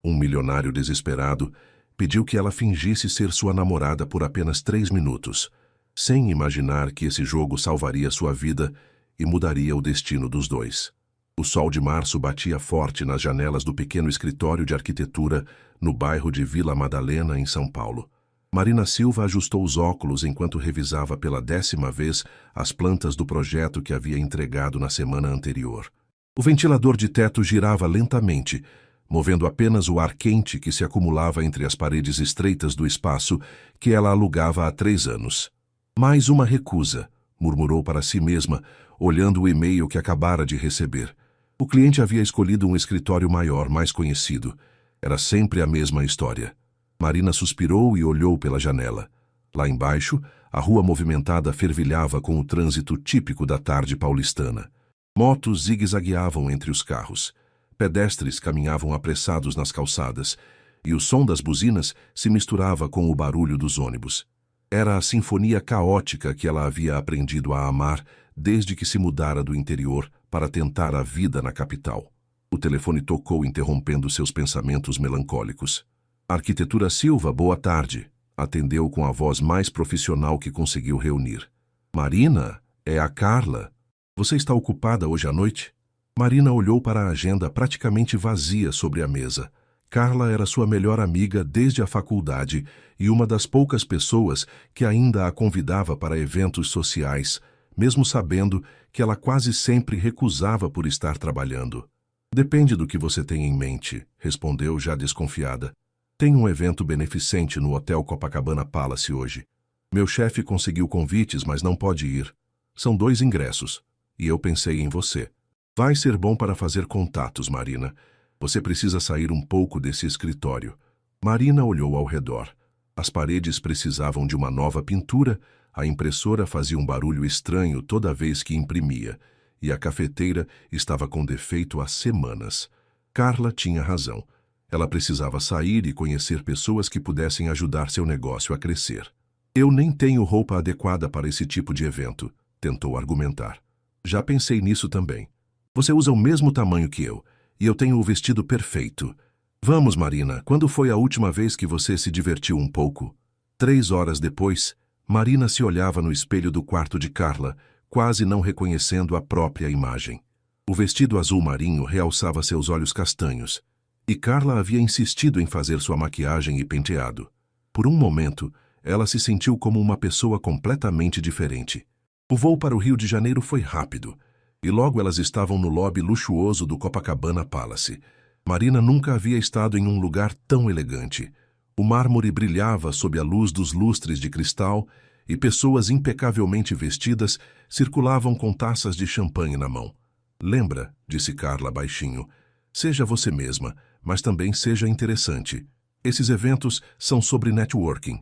Um milionário desesperado pediu que ela fingisse ser sua namorada por apenas 3 minutos, sem imaginar que esse jogo salvaria sua vida e mudaria o destino dos dois. O sol de março batia forte nas janelas do pequeno escritório de arquitetura no bairro de Vila Madalena, em São Paulo. Marina Silva ajustou os óculos enquanto revisava pela 10ª vez as plantas do projeto que havia entregado na semana anterior. O ventilador de teto girava lentamente, movendo apenas o ar quente que se acumulava entre as paredes estreitas do espaço que ela alugava há 3 anos. Mais uma recusa, murmurou para si mesma, olhando o e-mail que acabara de receber. O cliente havia escolhido um escritório maior, mais conhecido. Era sempre a mesma história. Marina suspirou e olhou pela janela. Lá embaixo, a rua movimentada fervilhava com o trânsito típico da tarde paulistana. Motos zigue-zagueavam entre os carros. Pedestres caminhavam apressados nas calçadas, e o som das buzinas se misturava com o barulho dos ônibus. Era a sinfonia caótica que ela havia aprendido a amar desde que se mudara do interior para tentar a vida na capital. O telefone tocou, interrompendo seus pensamentos melancólicos. Arquitetura Silva, boa tarde, atendeu com a voz mais profissional que conseguiu reunir. Marina, é a Carla. Você está ocupada hoje à noite? Marina olhou para a agenda praticamente vazia sobre a mesa. Carla era sua melhor amiga desde a faculdade e uma das poucas pessoas que ainda a convidava para eventos sociais, mesmo sabendo que ela quase sempre recusava por estar trabalhando. Depende do que você tem em mente, respondeu já desconfiada. Tem um evento beneficente no Hotel Copacabana Palace hoje. Meu chefe conseguiu convites, mas não pode ir. São 2 ingressos, e eu pensei em você. Vai ser bom para fazer contatos, Marina. Você precisa sair um pouco desse escritório. Marina olhou ao redor. As paredes precisavam de uma nova pintura, a impressora fazia um barulho estranho toda vez que imprimia, e a cafeteira estava com defeito há semanas. Carla tinha razão. Ela precisava sair e conhecer pessoas que pudessem ajudar seu negócio a crescer. Eu nem tenho roupa adequada para esse tipo de evento, tentou argumentar. Já pensei nisso também. Você usa o mesmo tamanho que eu, e eu tenho o vestido perfeito. Vamos, Marina, quando foi a última vez que você se divertiu um pouco? 3 horas depois, Marina se olhava no espelho do quarto de Carla, quase não reconhecendo a própria imagem. O vestido azul marinho realçava seus olhos castanhos, e Carla havia insistido em fazer sua maquiagem e penteado. Por um momento, ela se sentiu como uma pessoa completamente diferente. O voo para o Rio de Janeiro foi rápido, e logo elas estavam no lobby luxuoso do Copacabana Palace. Marina nunca havia estado em um lugar tão elegante. O mármore brilhava sob a luz dos lustres de cristal, e pessoas impecavelmente vestidas circulavam com taças de champanhe na mão. Lembra, disse Carla baixinho, seja você mesma, mas também seja interessante. Esses eventos são sobre networking.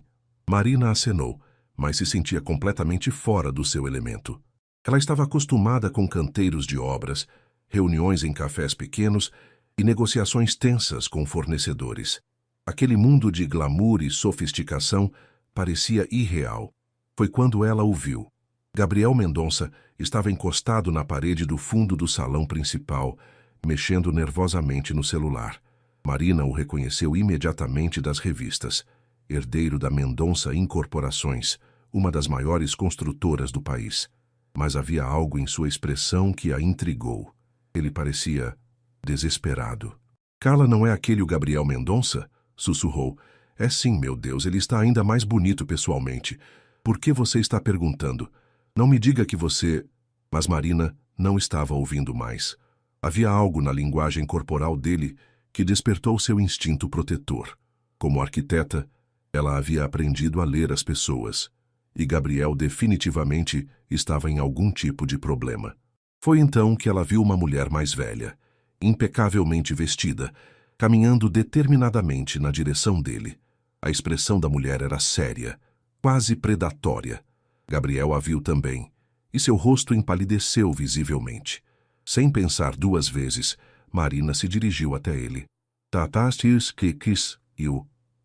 Marina acenou, mas se sentia completamente fora do seu elemento. Ela estava acostumada com canteiros de obras, reuniões em cafés pequenos e negociações tensas com fornecedores. Aquele mundo de glamour e sofisticação parecia irreal. Foi quando ela o viu. Gabriel Mendonça estava encostado na parede do fundo do salão principal, mexendo nervosamente no celular. Marina o reconheceu imediatamente das revistas. Herdeiro da Mendonça Incorporações, uma das maiores construtoras do país. Mas havia algo em sua expressão que a intrigou. Ele parecia desesperado. Carla, não é aquele o Gabriel Mendonça? Sussurrou. É sim, meu Deus, ele está ainda mais bonito pessoalmente. Por que você está perguntando? Não me diga que você... Mas Marina não estava ouvindo mais. Havia algo na linguagem corporal dele que despertou seu instinto protetor. Como arquiteta, ela havia aprendido a ler as pessoas, e Gabriel definitivamente estava em algum tipo de problema. Foi então que ela viu uma mulher mais velha, impecavelmente vestida, caminhando determinadamente na direção dele. A expressão da mulher era séria, quase predatória. Gabriel a viu também, e seu rosto empalideceu visivelmente. Sem pensar 2 vezes, Marina se dirigiu até ele.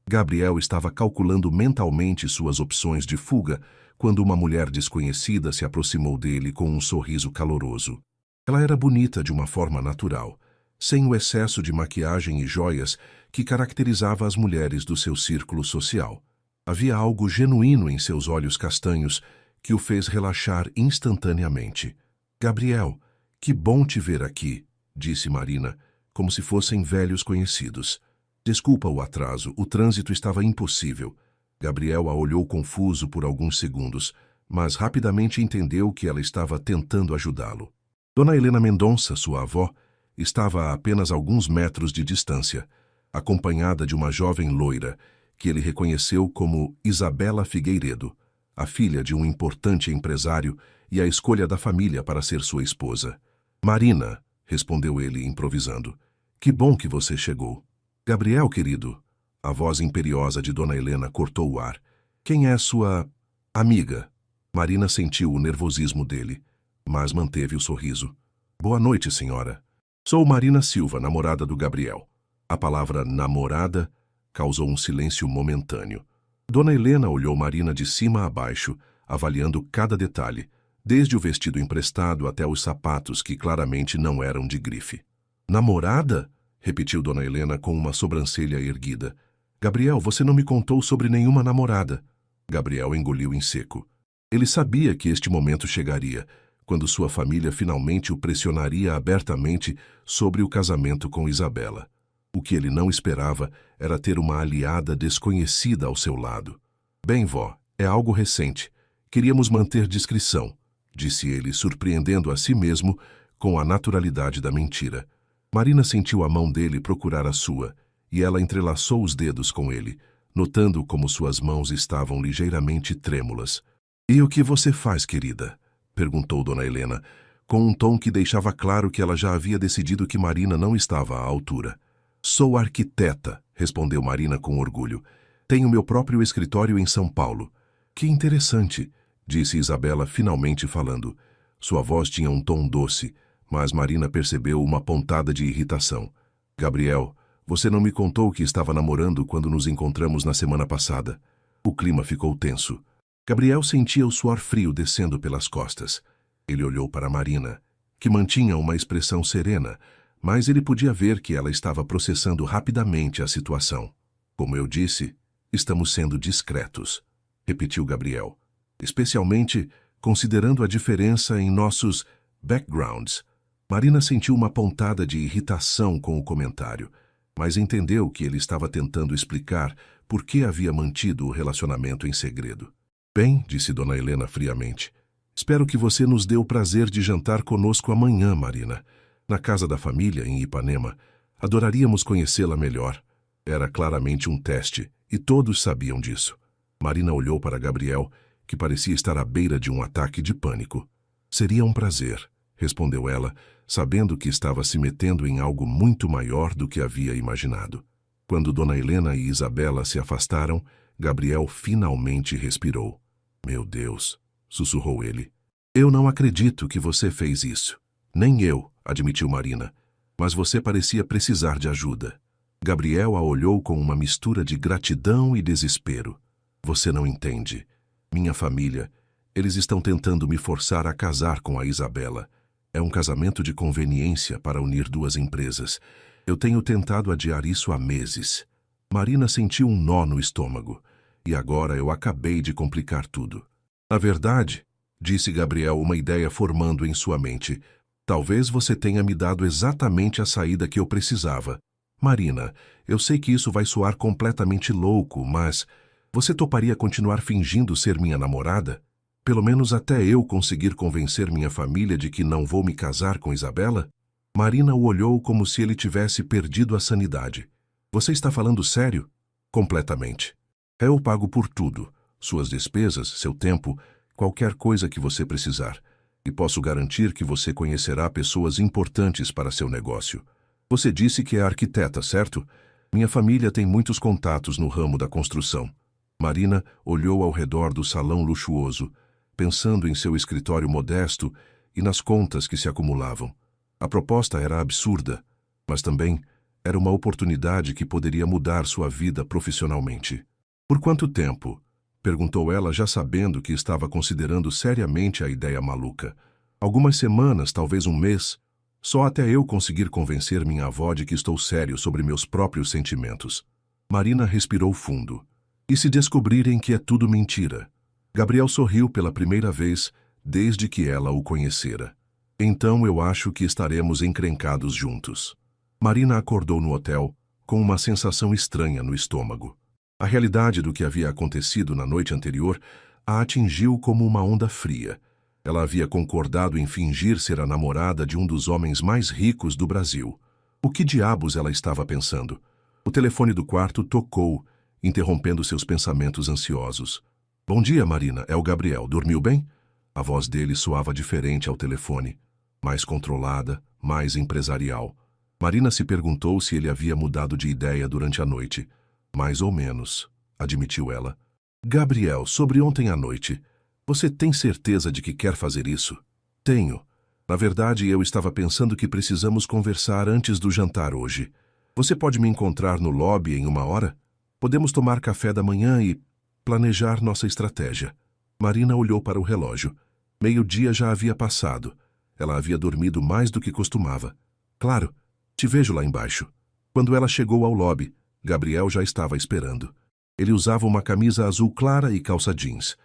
Gabriel estava calculando mentalmente suas opções de fuga quando uma mulher desconhecida se aproximou dele com um sorriso caloroso. Ela era bonita de uma forma natural, sem o excesso de maquiagem e joias que caracterizava as mulheres do seu círculo social. Havia algo genuíno em seus olhos castanhos que o fez relaxar instantaneamente. Gabriel, que bom te ver aqui, disse Marina, como se fossem velhos conhecidos. Desculpa o atraso, o trânsito estava impossível. Gabriel a olhou confuso por alguns segundos, mas rapidamente entendeu que ela estava tentando ajudá-lo. Dona Helena Mendonça, sua avó, estava a apenas alguns metros de distância, acompanhada de uma jovem loira, que ele reconheceu como Isabela Figueiredo, a filha de um importante empresário e a escolha da família para ser sua esposa. Marina, respondeu ele, improvisando. Que bom que você chegou. Gabriel, querido. A voz imperiosa de Dona Helena cortou o ar. Quem é sua amiga? Marina sentiu o nervosismo dele, mas manteve o sorriso. Boa noite, senhora. Sou Marina Silva, namorada do Gabriel. A palavra namorada causou um silêncio momentâneo. Dona Helena olhou Marina de cima a baixo, avaliando cada detalhe, desde o vestido emprestado até os sapatos que claramente não eram de grife. Namorada? Repetiu Dona Helena com uma sobrancelha erguida. Gabriel, você não me contou sobre nenhuma namorada. Gabriel engoliu em seco. Ele sabia que este momento chegaria, quando sua família finalmente o pressionaria abertamente sobre o casamento com Isabela. O que ele não esperava era ter uma aliada desconhecida ao seu lado. Bem, vó, é algo recente. Queríamos manter discrição, disse ele, surpreendendo a si mesmo com a naturalidade da mentira. Marina sentiu a mão dele procurar a sua, e ela entrelaçou os dedos com ele, notando como suas mãos estavam ligeiramente trêmulas. E o que você faz, querida? Perguntou Dona Helena, com um tom que deixava claro que ela já havia decidido que Marina não estava à altura. Sou arquiteta, respondeu Marina com orgulho. Tenho meu próprio escritório em São Paulo. Que interessante, disse Isabela finalmente falando. Sua voz tinha um tom doce, mas Marina percebeu uma pontada de irritação. Gabriel, você não me contou que estava namorando quando nos encontramos na semana passada. O clima ficou tenso. Gabriel sentia o suor frio descendo pelas costas. Ele olhou para Marina, que mantinha uma expressão serena, mas ele podia ver que ela estava processando rapidamente a situação. Como eu disse, estamos sendo discretos, repetiu Gabriel, especialmente considerando a diferença em nossos backgrounds. Marina sentiu uma pontada de irritação com o comentário, mas entendeu que ele estava tentando explicar por que havia mantido o relacionamento em segredo. Bem, disse Dona Helena friamente, espero que você nos dê o prazer de jantar conosco amanhã, Marina. Na casa da família, em Ipanema, adoraríamos conhecê-la melhor. Era claramente um teste, e todos sabiam disso. Marina olhou para Gabriel, que parecia estar à beira de um ataque de pânico. Seria um prazer, respondeu ela, sabendo que estava se metendo em algo muito maior do que havia imaginado. Quando Dona Helena e Isabela se afastaram, Gabriel finalmente respirou. Meu Deus, sussurrou ele. Eu não acredito que você fez isso. Nem eu, admitiu Marina, mas você parecia precisar de ajuda. Gabriel a olhou com uma mistura de gratidão e desespero. Você não entende. Minha família, eles estão tentando me forçar a casar com a Isabela. É um casamento de conveniência para unir duas empresas. Eu tenho tentado adiar isso há meses. Marina sentiu um nó no estômago, e agora eu acabei de complicar tudo. Na verdade, disse Gabriel, uma ideia formando em sua mente, talvez você tenha me dado exatamente a saída que eu precisava. Marina, eu sei que isso vai soar completamente louco, mas você toparia continuar fingindo ser minha namorada? Pelo menos até eu conseguir convencer minha família de que não vou me casar com Isabela? Marina o olhou como se ele tivesse perdido a sanidade. Você está falando sério? Completamente. Eu pago por tudo. Suas despesas, seu tempo, qualquer coisa que você precisar. E posso garantir que você conhecerá pessoas importantes para seu negócio. Você disse que é arquiteta, certo? Minha família tem muitos contatos no ramo da construção. Marina olhou ao redor do salão luxuoso, pensando em seu escritório modesto e nas contas que se acumulavam. A proposta era absurda, mas também era uma oportunidade que poderia mudar sua vida profissionalmente. Por quanto tempo? Perguntou ela, já sabendo que estava considerando seriamente a ideia maluca. Algumas semanas, talvez um mês. Só até eu conseguir convencer minha avó de que estou sério sobre meus próprios sentimentos. Marina respirou fundo. E se descobrirem que é tudo mentira? Gabriel sorriu pela primeira vez desde que ela o conhecera. Então eu acho que estaremos encrencados juntos. Marina acordou no hotel com uma sensação estranha no estômago. A realidade do que havia acontecido na noite anterior a atingiu como uma onda fria. Ela havia concordado em fingir ser a namorada de um dos homens mais ricos do Brasil. O que diabos ela estava pensando? O telefone do quarto tocou, interrompendo seus pensamentos ansiosos. Bom dia, Marina. É o Gabriel. Dormiu bem? A voz dele soava diferente ao telefone. Mais controlada, mais empresarial. Marina se perguntou se ele havia mudado de ideia durante a noite. Mais ou menos, admitiu ela. Gabriel, sobre ontem à noite. Você tem certeza de que quer fazer isso? Tenho. Na verdade, eu estava pensando que precisamos conversar antes do jantar hoje. Você pode me encontrar no lobby em 1 hora? Podemos tomar café da manhã e planejar nossa estratégia. Marina olhou para o relógio. 12:00 já havia passado. Ela havia dormido mais do que costumava. Claro, te vejo lá embaixo. Quando ela chegou ao lobby, Gabriel já estava esperando. Ele usava uma camisa azul clara e calça jeans.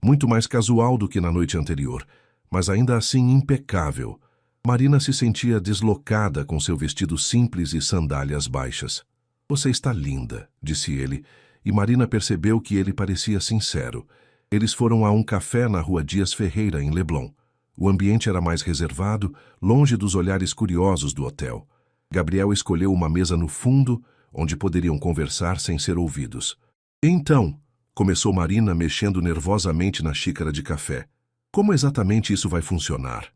Muito mais casual do que na noite anterior, mas ainda assim impecável. Marina se sentia deslocada com seu vestido simples e sandálias baixas. Você está linda, disse ele, e Marina percebeu que ele parecia sincero. Eles foram a um café na rua Dias Ferreira, em Leblon. O ambiente era mais reservado, longe dos olhares curiosos do hotel. Gabriel escolheu uma mesa no fundo, onde poderiam conversar sem ser ouvidos. Então, começou Marina mexendo nervosamente na xícara de café. Como exatamente isso vai funcionar?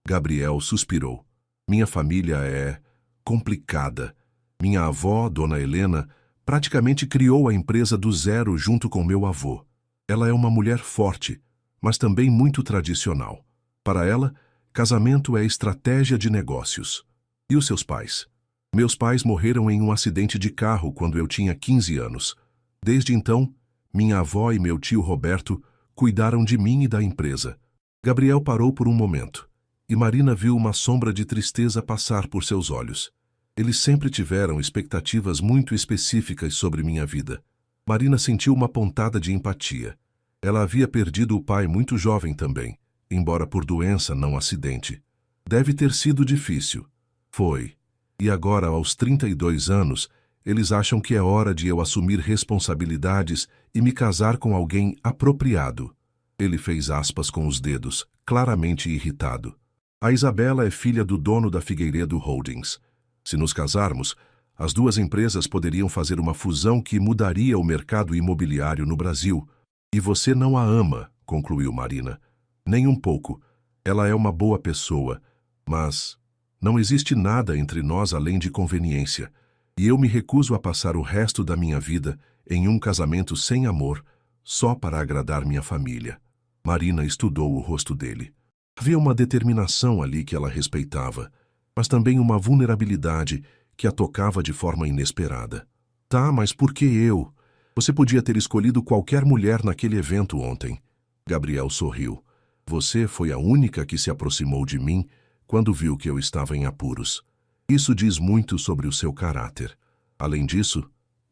Gabriel suspirou. Minha família é complicada. Minha avó, Dona Helena, praticamente criou a empresa do zero junto com meu avô. Ela é uma mulher forte, mas também muito tradicional. Para ela, casamento é estratégia de negócios. E os seus pais? Meus pais morreram em um acidente de carro quando eu tinha 15 anos. Desde então, minha avó e meu tio Roberto cuidaram de mim e da empresa. Gabriel parou por um momento, e Marina viu uma sombra de tristeza passar por seus olhos. Eles sempre tiveram expectativas muito específicas sobre minha vida. Marina sentiu uma pontada de empatia. Ela havia perdido o pai muito jovem também, embora por doença, não acidente. Deve ter sido difícil. Foi. E agora, aos 32 anos, eles acham que é hora de eu assumir responsabilidades e me casar com alguém apropriado. Ele fez aspas com os dedos, claramente irritado. A Isabela é filha do dono da Figueiredo Holdings. Se nos casarmos, as duas empresas poderiam fazer uma fusão que mudaria o mercado imobiliário no Brasil. E você não a ama, concluiu Marina. Nem um pouco. Ela é uma boa pessoa, mas não existe nada entre nós além de conveniência. E eu me recuso a passar o resto da minha vida em um casamento sem amor, só para agradar minha família. Marina estudou o rosto dele. Havia uma determinação ali que ela respeitava, mas também uma vulnerabilidade que a tocava de forma inesperada. Tá, mas por que eu? Você podia ter escolhido qualquer mulher naquele evento ontem. Gabriel sorriu. Você foi a única que se aproximou de mim quando viu que eu estava em apuros. Isso diz muito sobre o seu caráter. Além disso,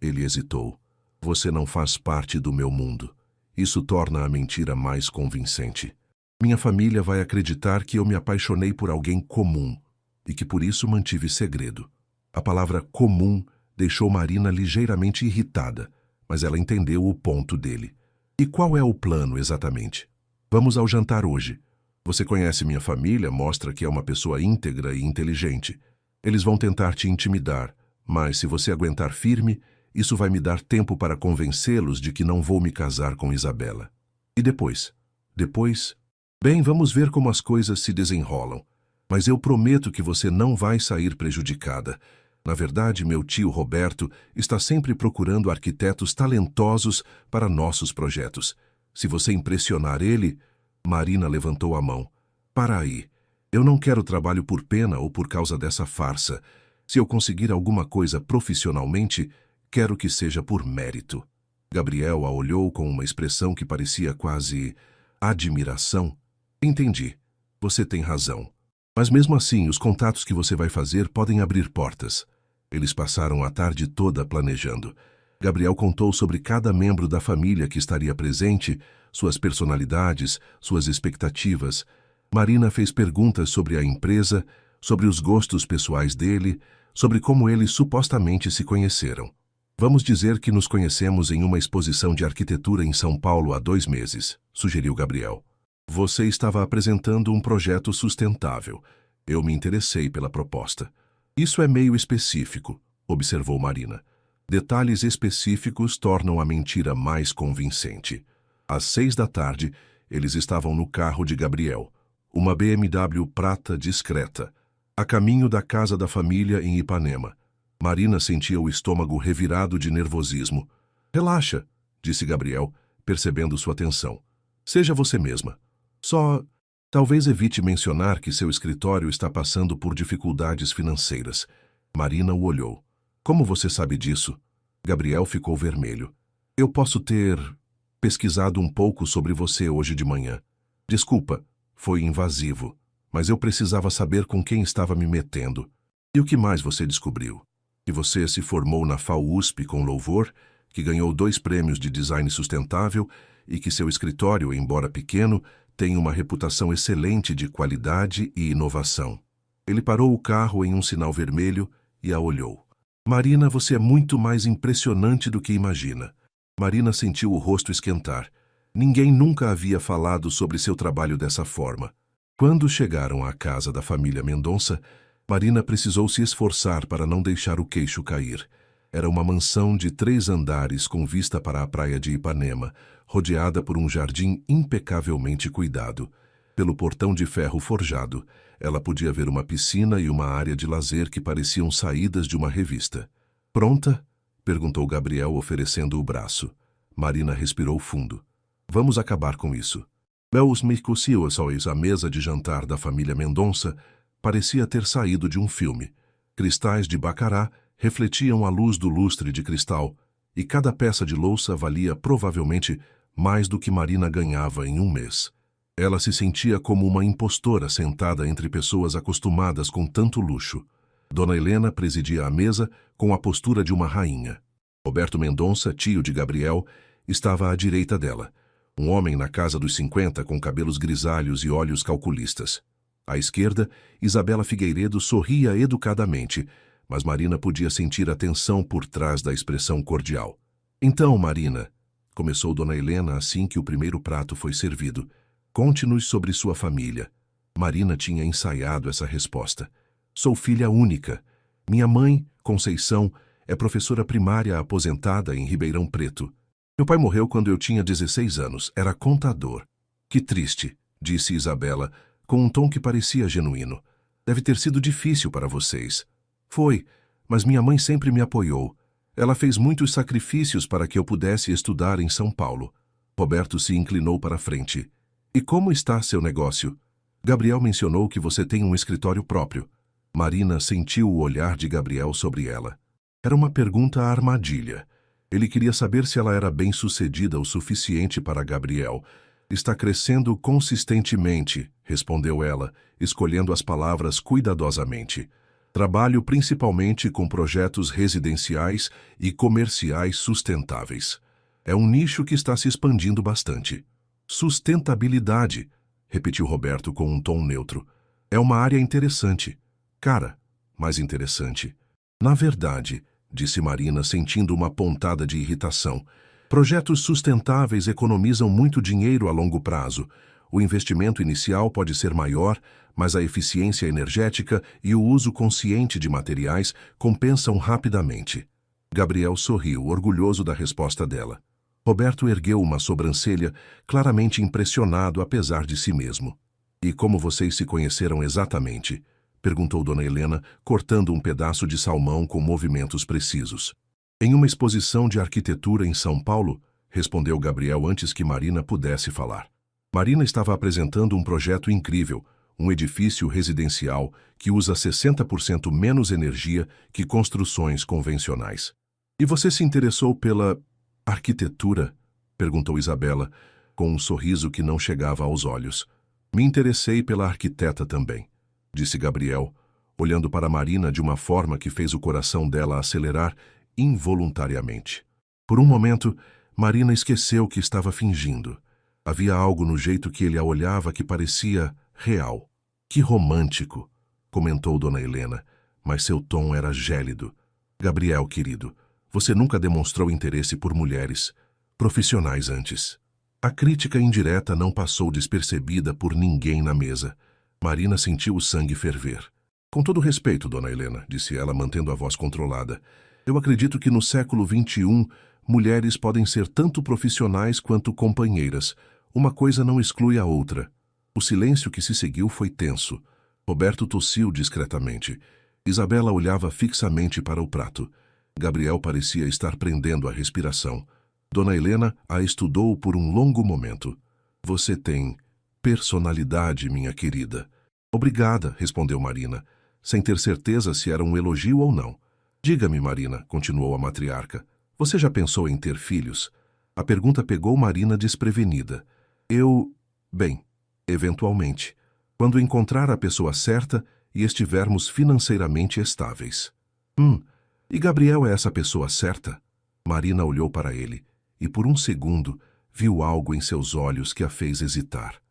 ele hesitou. Você não faz parte do meu mundo. Isso torna a mentira mais convincente. Minha família vai acreditar que eu me apaixonei por alguém comum e que por isso mantive segredo. A palavra comum deixou Marina ligeiramente irritada, mas ela entendeu o ponto dele. E qual é o plano exatamente? Vamos ao jantar hoje. Você conhece minha família, mostra que é uma pessoa íntegra e inteligente. Eles vão tentar te intimidar, mas se você aguentar firme, isso vai me dar tempo para convencê-los de que não vou me casar com Isabela. E depois? Depois? Bem, vamos ver como as coisas se desenrolam. Mas eu prometo que você não vai sair prejudicada. Na verdade, meu tio Roberto está sempre procurando arquitetos talentosos para nossos projetos. Se você impressionar ele... Marina levantou a mão. Para aí. Eu não quero trabalho por pena ou por causa dessa farsa. Se eu conseguir alguma coisa profissionalmente, quero que seja por mérito. Gabriel a olhou com uma expressão que parecia quase admiração. Entendi. Você tem razão. Mas mesmo assim, os contatos que você vai fazer podem abrir portas. Eles passaram a tarde toda planejando. Gabriel contou sobre cada membro da família que estaria presente, suas personalidades, suas expectativas. Marina fez perguntas sobre a empresa, sobre os gostos pessoais dele, sobre como eles supostamente se conheceram. Vamos dizer que nos conhecemos em uma exposição de arquitetura em São Paulo há 2 meses, sugeriu Gabriel. Você estava apresentando um projeto sustentável. Eu me interessei pela proposta. Isso é meio específico, observou Marina. Detalhes específicos tornam a mentira mais convincente. Às 6 da tarde, eles estavam no carro de Gabriel, uma BMW prata discreta, a caminho da casa da família em Ipanema. Marina sentia o estômago revirado de nervosismo. Relaxa, disse Gabriel, percebendo sua tensão. Seja você mesma. Só, talvez evite mencionar que seu escritório está passando por dificuldades financeiras. Marina o olhou. Como você sabe disso? Gabriel ficou vermelho. Eu posso ter pesquisado um pouco sobre você hoje de manhã. Desculpa, foi invasivo, mas eu precisava saber com quem estava me metendo. E o que mais você descobriu? Que você se formou na FAUSP com louvor, que ganhou 2 prêmios de design sustentável e que seu escritório, embora pequeno, tem uma reputação excelente de qualidade e inovação. Ele parou o carro em um sinal vermelho e a olhou. Marina, você é muito mais impressionante do que imagina. Marina sentiu o rosto esquentar. Ninguém nunca havia falado sobre seu trabalho dessa forma. Quando chegaram à casa da família Mendonça, Marina precisou se esforçar para não deixar o queixo cair. Era uma mansão de 3 andares com vista para a praia de Ipanema, rodeada por um jardim impecavelmente cuidado. Pelo portão de ferro forjado, ela podia ver uma piscina e uma área de lazer que pareciam saídas de uma revista. Pronta? Perguntou Gabriel, oferecendo o braço. Marina respirou fundo. Vamos acabar com isso. Meus micocios, a mesa de jantar da família Mendonça parecia ter saído de um filme. Cristais de bacará refletiam a luz do lustre de cristal, e cada peça de louça valia provavelmente mais do que Marina ganhava em 1 mês. Ela se sentia como uma impostora sentada entre pessoas acostumadas com tanto luxo. Dona Helena presidia a mesa com a postura de uma rainha. Roberto Mendonça, tio de Gabriel, estava à direita dela, um homem na casa dos 50 com cabelos grisalhos e olhos calculistas. À esquerda, Isabela Figueiredo sorria educadamente, mas Marina podia sentir a tensão por trás da expressão cordial. Então, Marina, começou Dona Helena assim que o primeiro prato foi servido, conte-nos sobre sua família. Marina tinha ensaiado essa resposta. Sou filha única. Minha mãe, Conceição, é professora primária aposentada em Ribeirão Preto. Meu pai morreu quando eu tinha 16 anos, era contador. Que triste, disse Isabela, com um tom que parecia genuíno. Deve ter sido difícil para vocês. Foi, mas minha mãe sempre me apoiou. Ela fez muitos sacrifícios para que eu pudesse estudar em São Paulo. Roberto se inclinou para a frente. E como está seu negócio? Gabriel mencionou que você tem um escritório próprio. Marina sentiu o olhar de Gabriel sobre ela. Era uma pergunta armadilha. Ele queria saber se ela era bem-sucedida o suficiente para Gabriel. Está crescendo consistentemente, respondeu ela, escolhendo as palavras cuidadosamente. Trabalho principalmente com projetos residenciais e comerciais sustentáveis. É um nicho que está se expandindo bastante. Sustentabilidade, repetiu Roberto com um tom neutro. É uma área interessante. Cara, mais interessante. Na verdade, disse Marina, sentindo uma pontada de irritação, projetos sustentáveis economizam muito dinheiro a longo prazo. O investimento inicial pode ser maior, mas a eficiência energética e o uso consciente de materiais compensam rapidamente. Gabriel sorriu, orgulhoso da resposta dela. Roberto ergueu uma sobrancelha, claramente impressionado apesar de si mesmo. E como vocês se conheceram exatamente? Perguntou Dona Helena, cortando um pedaço de salmão com movimentos precisos. Em uma exposição de arquitetura em São Paulo, respondeu Gabriel antes que Marina pudesse falar. Marina estava apresentando um projeto incrível, um edifício residencial que usa 60% menos energia que construções convencionais. E você se interessou pela arquitetura? Perguntou Isabela, com um sorriso que não chegava aos olhos. Me interessei pela arquiteta também. disse Gabriel, olhando para Marina de uma forma que fez o coração dela acelerar involuntariamente. Por um momento, Marina esqueceu que estava fingindo. Havia algo no jeito que ele a olhava que parecia real. Que romântico, comentou Dona Helena, mas seu tom era gélido. Gabriel, querido, você nunca demonstrou interesse por mulheres profissionais antes. A crítica indireta não passou despercebida por ninguém na mesa. Marina sentiu o sangue ferver. Com todo respeito, Dona Helena, disse ela, mantendo a voz controlada, eu acredito que no século XXI, mulheres podem ser tanto profissionais quanto companheiras. Uma coisa não exclui a outra. O silêncio que se seguiu foi tenso. Roberto tossiu discretamente. Isabela olhava fixamente para o prato. Gabriel parecia estar prendendo a respiração. Dona Helena a estudou por um longo momento. Você tem personalidade, minha querida. Obrigada, respondeu Marina, sem ter certeza se era um elogio ou não. Diga-me, Marina, continuou a matriarca, você já pensou em ter filhos? A pergunta pegou Marina desprevenida. Bem, eventualmente, quando encontrar a pessoa certa e estivermos financeiramente estáveis. E Gabriel é essa pessoa certa? Marina olhou para ele e por um segundo viu algo em seus olhos que a fez hesitar.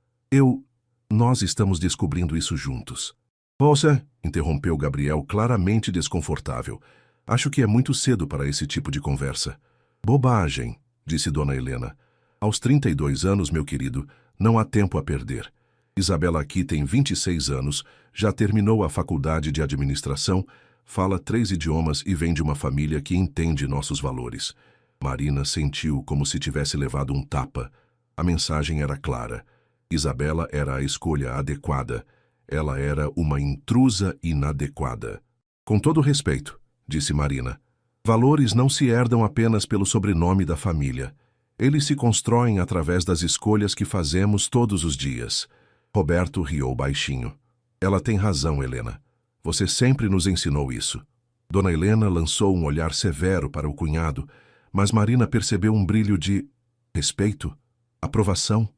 Nós estamos descobrindo isso juntos. Você, interrompeu Gabriel claramente desconfortável. Acho que é muito cedo para esse tipo de conversa. Bobagem, disse Dona Helena. Aos 32 anos, meu querido, não há tempo a perder. Isabela aqui tem 26 anos, já terminou a faculdade de administração, fala 3 idiomas e vem de uma família que entende nossos valores. Marina sentiu como se tivesse levado um tapa. A mensagem era clara. Isabela era a escolha adequada. Ela era uma intrusa inadequada. Com todo respeito, disse Marina, valores não se herdam apenas pelo sobrenome da família. Eles se constroem através das escolhas que fazemos todos os dias. Roberto riu baixinho. Ela tem razão, Helena. Você sempre nos ensinou isso. Dona Helena lançou um olhar severo para o cunhado, mas Marina percebeu um brilho de respeito, aprovação,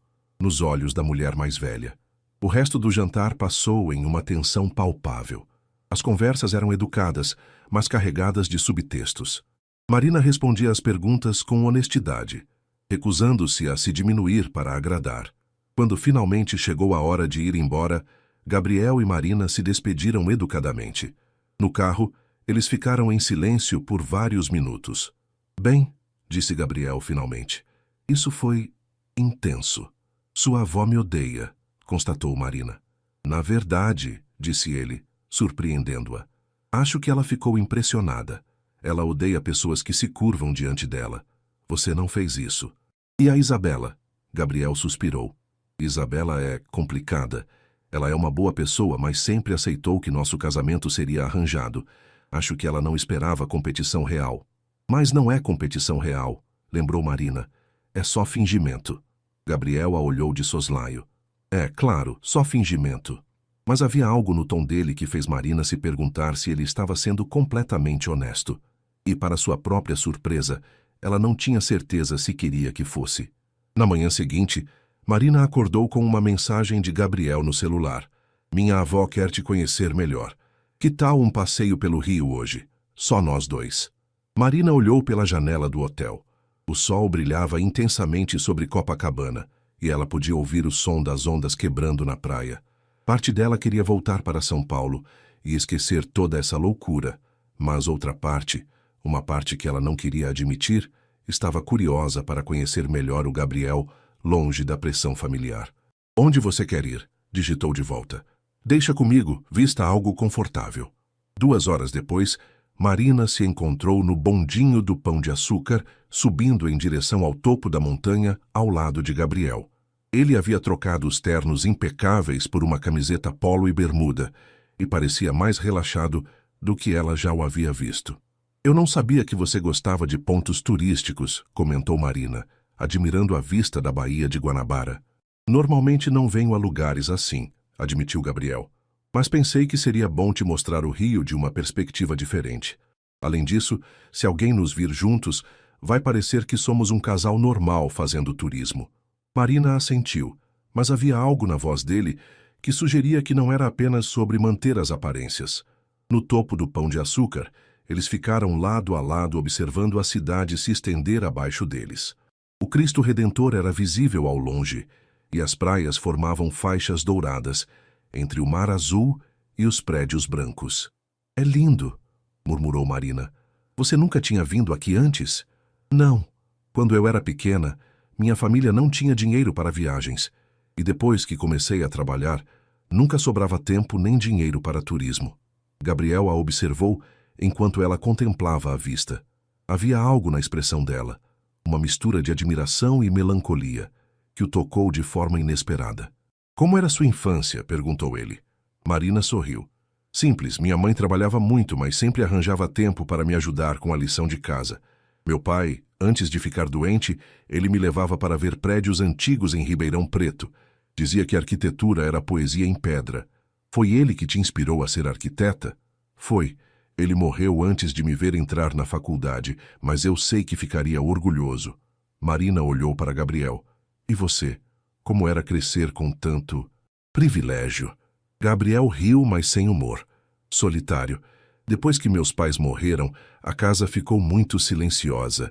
nos olhos da mulher mais velha. O resto do jantar passou em uma tensão palpável. As conversas eram educadas, mas carregadas de subtextos. Marina respondia às perguntas com honestidade, recusando-se a se diminuir para agradar. Quando finalmente chegou a hora de ir embora, Gabriel e Marina se despediram educadamente. No carro, eles ficaram em silêncio por vários minutos. Bem, disse Gabriel finalmente, isso foi intenso. Sua avó me odeia, constatou Marina. Na verdade, disse ele, surpreendendo-a, acho que ela ficou impressionada. Ela odeia pessoas que se curvam diante dela. Você não fez isso. E a Isabela? Gabriel suspirou. Isabela é complicada. Ela é uma boa pessoa, mas sempre aceitou que nosso casamento seria arranjado. Acho que ela não esperava competição real. Mas não é competição real, lembrou Marina. É só fingimento. Gabriel a olhou de soslaio. É, claro, só fingimento. Mas havia algo no tom dele que fez Marina se perguntar se ele estava sendo completamente honesto. E, para sua própria surpresa, ela não tinha certeza se queria que fosse. Na manhã seguinte, Marina acordou com uma mensagem de Gabriel no celular. Minha avó quer te conhecer melhor. Que tal um passeio pelo rio hoje? Só nós dois. Marina olhou pela janela do hotel. O sol brilhava intensamente sobre Copacabana, e ela podia ouvir o som das ondas quebrando na praia. Parte dela queria voltar para São Paulo e esquecer toda essa loucura, mas outra parte, uma parte que ela não queria admitir, estava curiosa para conhecer melhor o Gabriel, longe da pressão familiar. Onde você quer ir? Digitou de volta. Deixa comigo, vista algo confortável. 2 horas depois, Marina se encontrou no bondinho do Pão de Açúcar, subindo em direção ao topo da montanha, ao lado de Gabriel. Ele havia trocado os ternos impecáveis por uma camiseta polo e bermuda, e parecia mais relaxado do que ela já o havia visto. Eu não sabia que você gostava de pontos turísticos, comentou Marina, admirando a vista da Baía de Guanabara. Normalmente não venho a lugares assim, admitiu Gabriel. Mas pensei que seria bom te mostrar o Rio de uma perspectiva diferente. Além disso, se alguém nos vir juntos, vai parecer que somos um casal normal fazendo turismo. Marina assentiu, mas havia algo na voz dele que sugeria que não era apenas sobre manter as aparências. No topo do Pão de Açúcar, eles ficaram lado a lado observando a cidade se estender abaixo deles. O Cristo Redentor era visível ao longe, e as praias formavam faixas douradas entre o mar azul e os prédios brancos. "É lindo", murmurou Marina. "Você nunca tinha vindo aqui antes?" "Não. Quando eu era pequena, minha família não tinha dinheiro para viagens, e depois que comecei a trabalhar, nunca sobrava tempo nem dinheiro para turismo." Gabriel a observou enquanto ela contemplava a vista. Havia algo na expressão dela, uma mistura de admiração e melancolia, que o tocou de forma inesperada. "Como era sua infância?" perguntou ele. Marina sorriu. "Simples, minha mãe trabalhava muito, mas sempre arranjava tempo para me ajudar com a lição de casa. Meu pai, antes de ficar doente, ele me levava para ver prédios antigos em Ribeirão Preto. Dizia que a arquitetura era poesia em pedra. Foi ele que te inspirou a ser arquiteta?" "Foi. Ele morreu antes de me ver entrar na faculdade, mas eu sei que ficaria orgulhoso." Marina olhou para Gabriel. "E você? Como era crescer com tanto privilégio?" Gabriel riu, mas sem humor. "Solitário. Depois que meus pais morreram, a casa ficou muito silenciosa.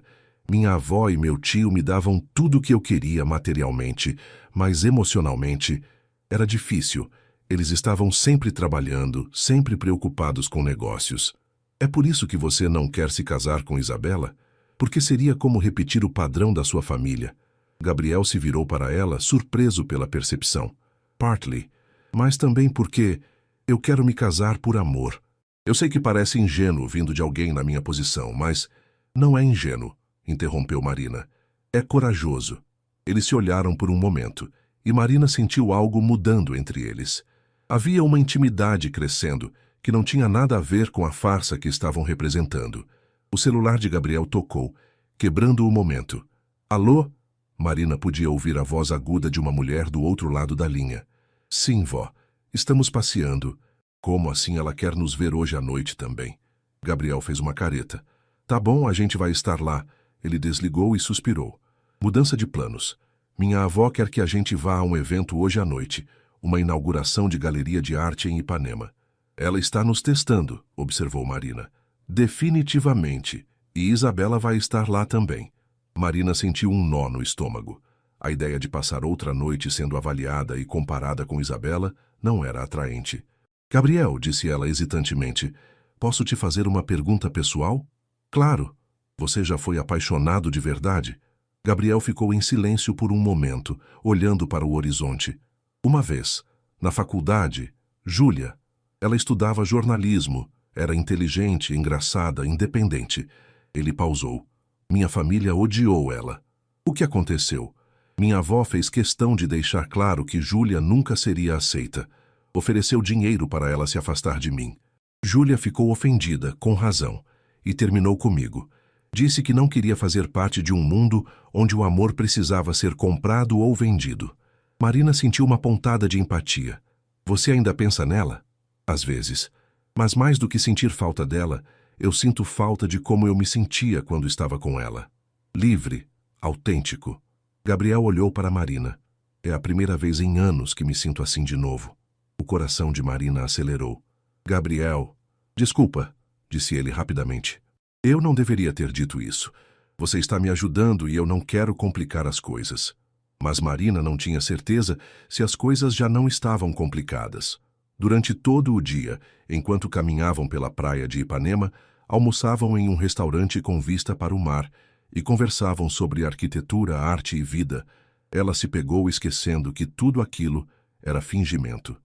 Minha avó e meu tio me davam tudo o que eu queria materialmente, mas emocionalmente era difícil. Eles estavam sempre trabalhando, sempre preocupados com negócios." "É por isso que você não quer se casar com Isabela? Porque seria como repetir o padrão da sua família." Gabriel se virou para ela, surpreso pela percepção. "Partly, mas também porque eu quero me casar por amor. Eu sei que parece ingênuo vindo de alguém na minha posição, mas não é ingênuo", interrompeu Marina. "É corajoso." Eles se olharam por um momento, e Marina sentiu algo mudando entre eles. Havia uma intimidade crescendo, que não tinha nada a ver com a farsa que estavam representando. O celular de Gabriel tocou, quebrando o momento. "Alô?" Marina podia ouvir a voz aguda de uma mulher do outro lado da linha. "Sim, vó. Estamos passeando." "Como assim ela quer nos ver hoje à noite também?" Gabriel fez uma careta. "Tá bom, a gente vai estar lá." Ele desligou e suspirou. "Mudança de planos. Minha avó quer que a gente vá a um evento hoje à noite, uma inauguração de galeria de arte em Ipanema." "Ela está nos testando", observou Marina. "Definitivamente. E Isabela vai estar lá também." Marina sentiu um nó no estômago. A ideia de passar outra noite sendo avaliada e comparada com Isabela não era atraente. "Gabriel", disse ela hesitantemente, "posso te fazer uma pergunta pessoal?" "Claro. Você já foi apaixonado de verdade?" Gabriel ficou em silêncio por um momento, olhando para o horizonte. "Uma vez, na faculdade, Júlia. Ela estudava jornalismo, era inteligente, engraçada, independente." Ele pausou. "Minha família odiou ela." "O que aconteceu?" "Minha avó fez questão de deixar claro que Júlia nunca seria aceita. Ofereceu dinheiro para ela se afastar de mim. Júlia ficou ofendida, com razão, e terminou comigo. Disse que não queria fazer parte de um mundo onde o amor precisava ser comprado ou vendido." Marina sentiu uma pontada de empatia. "Você ainda pensa nela?" "Às vezes. Mas mais do que sentir falta dela, eu sinto falta de como eu me sentia quando estava com ela. Livre, autêntico." Gabriel olhou para Marina. "É a primeira vez em anos que me sinto assim de novo." O coração de Marina acelerou. "Gabriel." "Desculpa", disse ele rapidamente. "Eu não deveria ter dito isso. Você está me ajudando e eu não quero complicar as coisas." Mas Marina não tinha certeza se as coisas já não estavam complicadas. Durante todo o dia, enquanto caminhavam pela praia de Ipanema, almoçavam em um restaurante com vista para o mar e conversavam sobre arquitetura, arte e vida. Ela se pegou esquecendo que tudo aquilo era fingimento.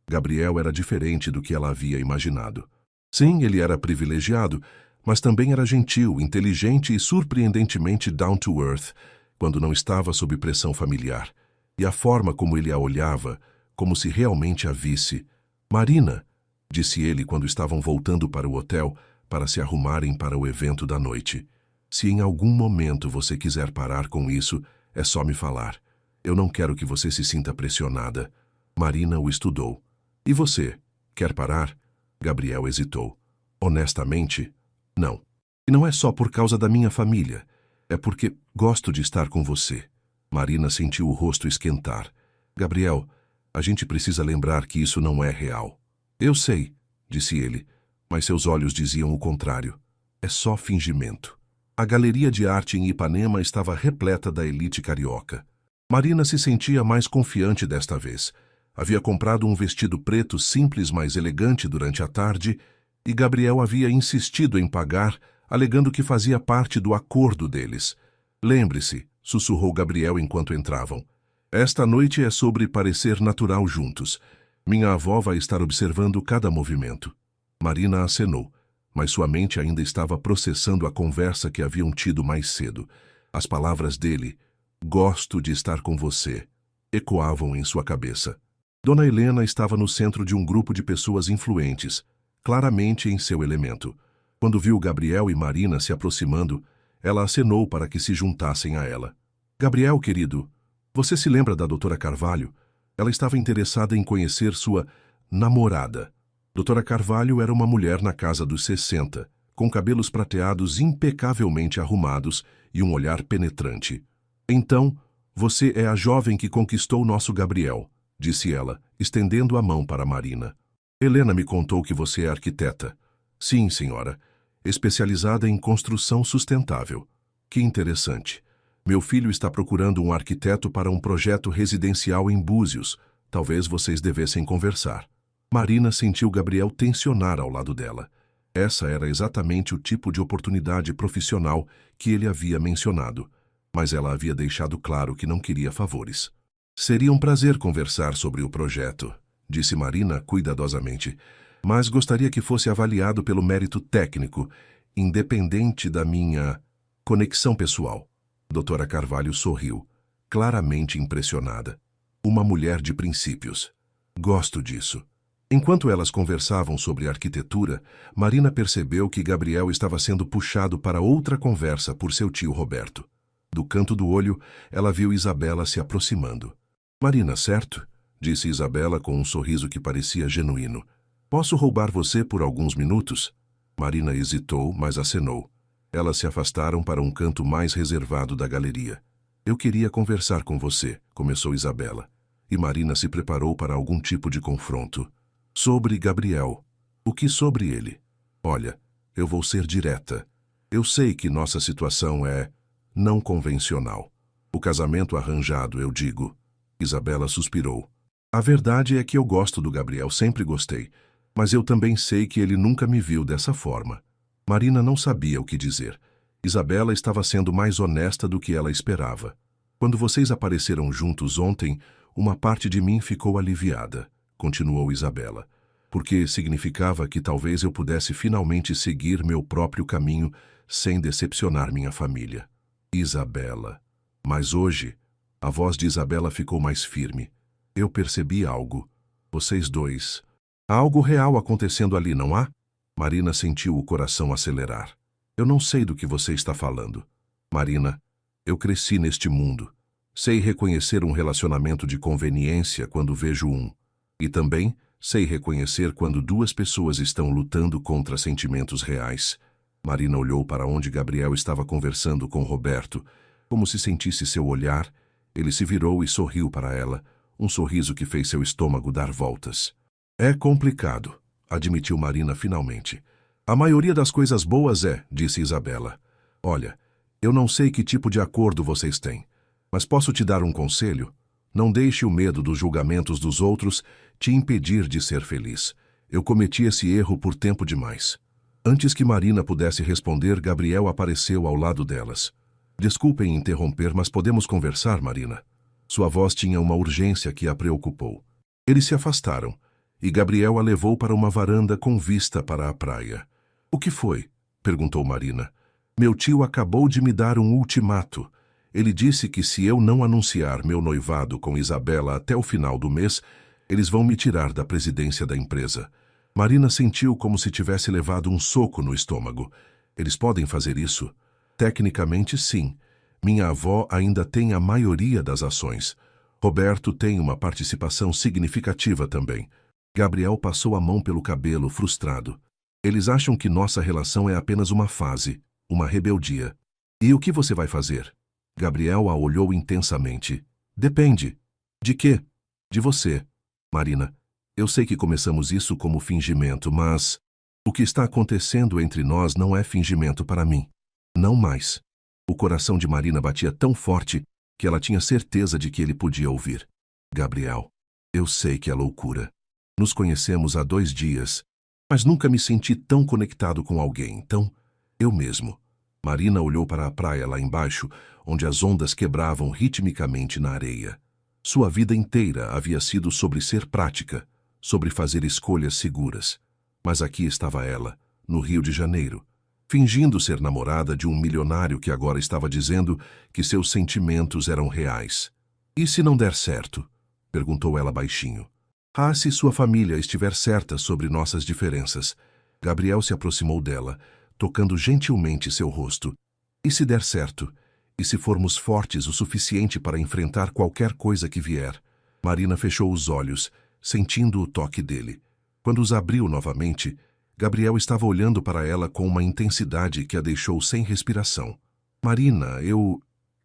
Gabriel era diferente do que ela havia imaginado. Sim, ele era privilegiado, mas também era gentil, inteligente e surpreendentemente down to earth, quando não estava sob pressão familiar. E a forma como ele a olhava, como se realmente a visse. "Marina", disse ele quando estavam voltando para o hotel para se arrumarem para o evento da noite. "Se em algum momento você quiser parar com isso, é só me falar. Eu não quero que você se sinta pressionada." Marina o estudou. "E você, quer parar?" Gabriel hesitou. "Honestamente, não. E não é só por causa da minha família. É porque gosto de estar com você." Marina sentiu o rosto esquentar. "Gabriel, A gente precisa lembrar que isso não é real. Eu sei, disse ele, mas seus olhos diziam o contrário. É só fingimento. A galeria de arte em Ipanema estava repleta da elite carioca. Marina se sentia mais confiante desta vez. Havia comprado um vestido preto simples, mas elegante durante a tarde, e Gabriel havia insistido em pagar, alegando que fazia parte do acordo deles. Lembre-se, sussurrou Gabriel enquanto entravam. Esta noite é sobre parecer natural juntos. Minha avó vai estar observando cada movimento. Marina acenou, mas sua mente ainda estava processando a conversa que haviam tido mais cedo. As palavras dele, "Gosto de estar com você", ecoavam em sua cabeça. Dona Helena estava no centro de um grupo de pessoas influentes, claramente em seu elemento. Quando viu Gabriel e Marina se aproximando, ela acenou para que se juntassem a ela. "Gabriel, querido, você se lembra da doutora Carvalho? Ela estava interessada em conhecer sua namorada." Doutora Carvalho era uma mulher na casa dos 60, com cabelos prateados impecavelmente arrumados e um olhar penetrante. "Então, você é a jovem que conquistou nosso Gabriel", disse ela, estendendo a mão para Marina. "Helena me contou que você é arquiteta." "Sim, senhora. Especializada em construção sustentável." "Que interessante. Meu filho está procurando um arquiteto para um projeto residencial em Búzios. Talvez vocês devessem conversar." Marina sentiu Gabriel tensionar ao lado dela. Essa era exatamente o tipo de oportunidade profissional que ele havia mencionado, mas ela havia deixado claro que não queria favores. "Seria um prazer conversar sobre o projeto", disse Marina cuidadosamente, "mas gostaria que fosse avaliado pelo mérito técnico, independente da minha conexão pessoal." Doutora Carvalho sorriu, claramente impressionada. Uma mulher de princípios. "Gosto disso." Enquanto elas conversavam sobre arquitetura, Marina percebeu que Gabriel estava sendo puxado para outra conversa por seu tio Roberto. Do canto do olho, ela viu Isabela se aproximando. "Marina, certo?" disse Isabela com um sorriso que parecia genuíno. "Posso roubar você por alguns minutos?" Marina hesitou, mas acenou. Elas se afastaram para um canto mais reservado da galeria. "Eu queria conversar com você", começou Isabela, e Marina se preparou para algum tipo de confronto. "Sobre Gabriel." "O que sobre ele?" "Olha, eu vou ser direta. Eu sei que nossa situação é não convencional. O casamento arranjado, eu digo." Isabela suspirou. "A verdade é que eu gosto do Gabriel, sempre gostei, mas eu também sei que ele nunca me viu dessa forma." Marina não sabia o que dizer. Isabela estava sendo mais honesta do que ela esperava. "Quando vocês apareceram juntos ontem, uma parte de mim ficou aliviada", continuou Isabela, "porque significava que talvez eu pudesse finalmente seguir meu próprio caminho sem decepcionar minha família." "Isabela." Mas hoje, a voz de Isabela ficou mais firme. "Eu percebi algo. Vocês dois. Há algo real acontecendo ali, não há?" Marina sentiu o coração acelerar. "Eu não sei do que você está falando." "Marina, eu cresci neste mundo. Sei reconhecer um relacionamento de conveniência quando vejo um. E também sei reconhecer quando duas pessoas estão lutando contra sentimentos reais." Marina olhou para onde Gabriel estava conversando com Roberto. Como se sentisse seu olhar, ele se virou e sorriu para ela, um sorriso que fez seu estômago dar voltas. "É complicado", admitiu Marina finalmente. "A maioria das coisas boas é", disse Isabela. "Olha, eu não sei que tipo de acordo vocês têm, mas posso te dar um conselho? Não deixe o medo dos julgamentos dos outros te impedir de ser feliz. Eu cometi esse erro por tempo demais." Antes que Marina pudesse responder, Gabriel apareceu ao lado delas. "Desculpem interromper, mas podemos conversar, Marina?" Sua voz tinha uma urgência que a preocupou. Eles se afastaram, e Gabriel a levou para uma varanda com vista para a praia. "O que foi?" perguntou Marina. "Meu tio acabou de me dar um ultimato. Ele disse que se eu não anunciar meu noivado com Isabela até o final do mês, eles vão me tirar da presidência da empresa." Marina sentiu como se tivesse levado um soco no estômago. "Eles podem fazer isso?" "Tecnicamente, sim. Minha avó ainda tem a maioria das ações. Roberto tem uma participação significativa também." Gabriel passou a mão pelo cabelo, frustrado. "Eles acham que nossa relação é apenas uma fase, uma rebeldia." "E o que você vai fazer?" Gabriel a olhou intensamente. "Depende." "De quê?" "De você." Marina, eu sei que começamos isso como fingimento, mas o que está acontecendo entre nós não é fingimento para mim. Não mais. O coração de Marina batia tão forte que ela tinha certeza de que ele podia ouvir. Gabriel, eu sei que é loucura. Nos conhecemos há 2 dias, mas nunca me senti tão conectado com alguém, então, eu mesmo. Marina olhou para a praia lá embaixo, onde as ondas quebravam ritmicamente na areia. Sua vida inteira havia sido sobre ser prática, sobre fazer escolhas seguras. Mas aqui estava ela, no Rio de Janeiro, fingindo ser namorada de um milionário que agora estava dizendo que seus sentimentos eram reais. E se não der certo? Perguntou ela baixinho. Ah, se sua família estiver certa sobre nossas diferenças. Gabriel se aproximou dela, tocando gentilmente seu rosto. E se der certo? E se formos fortes o suficiente para enfrentar qualquer coisa que vier? Marina fechou os olhos, sentindo o toque dele. Quando os abriu novamente, Gabriel estava olhando para ela com uma intensidade que a deixou sem respiração. Marina,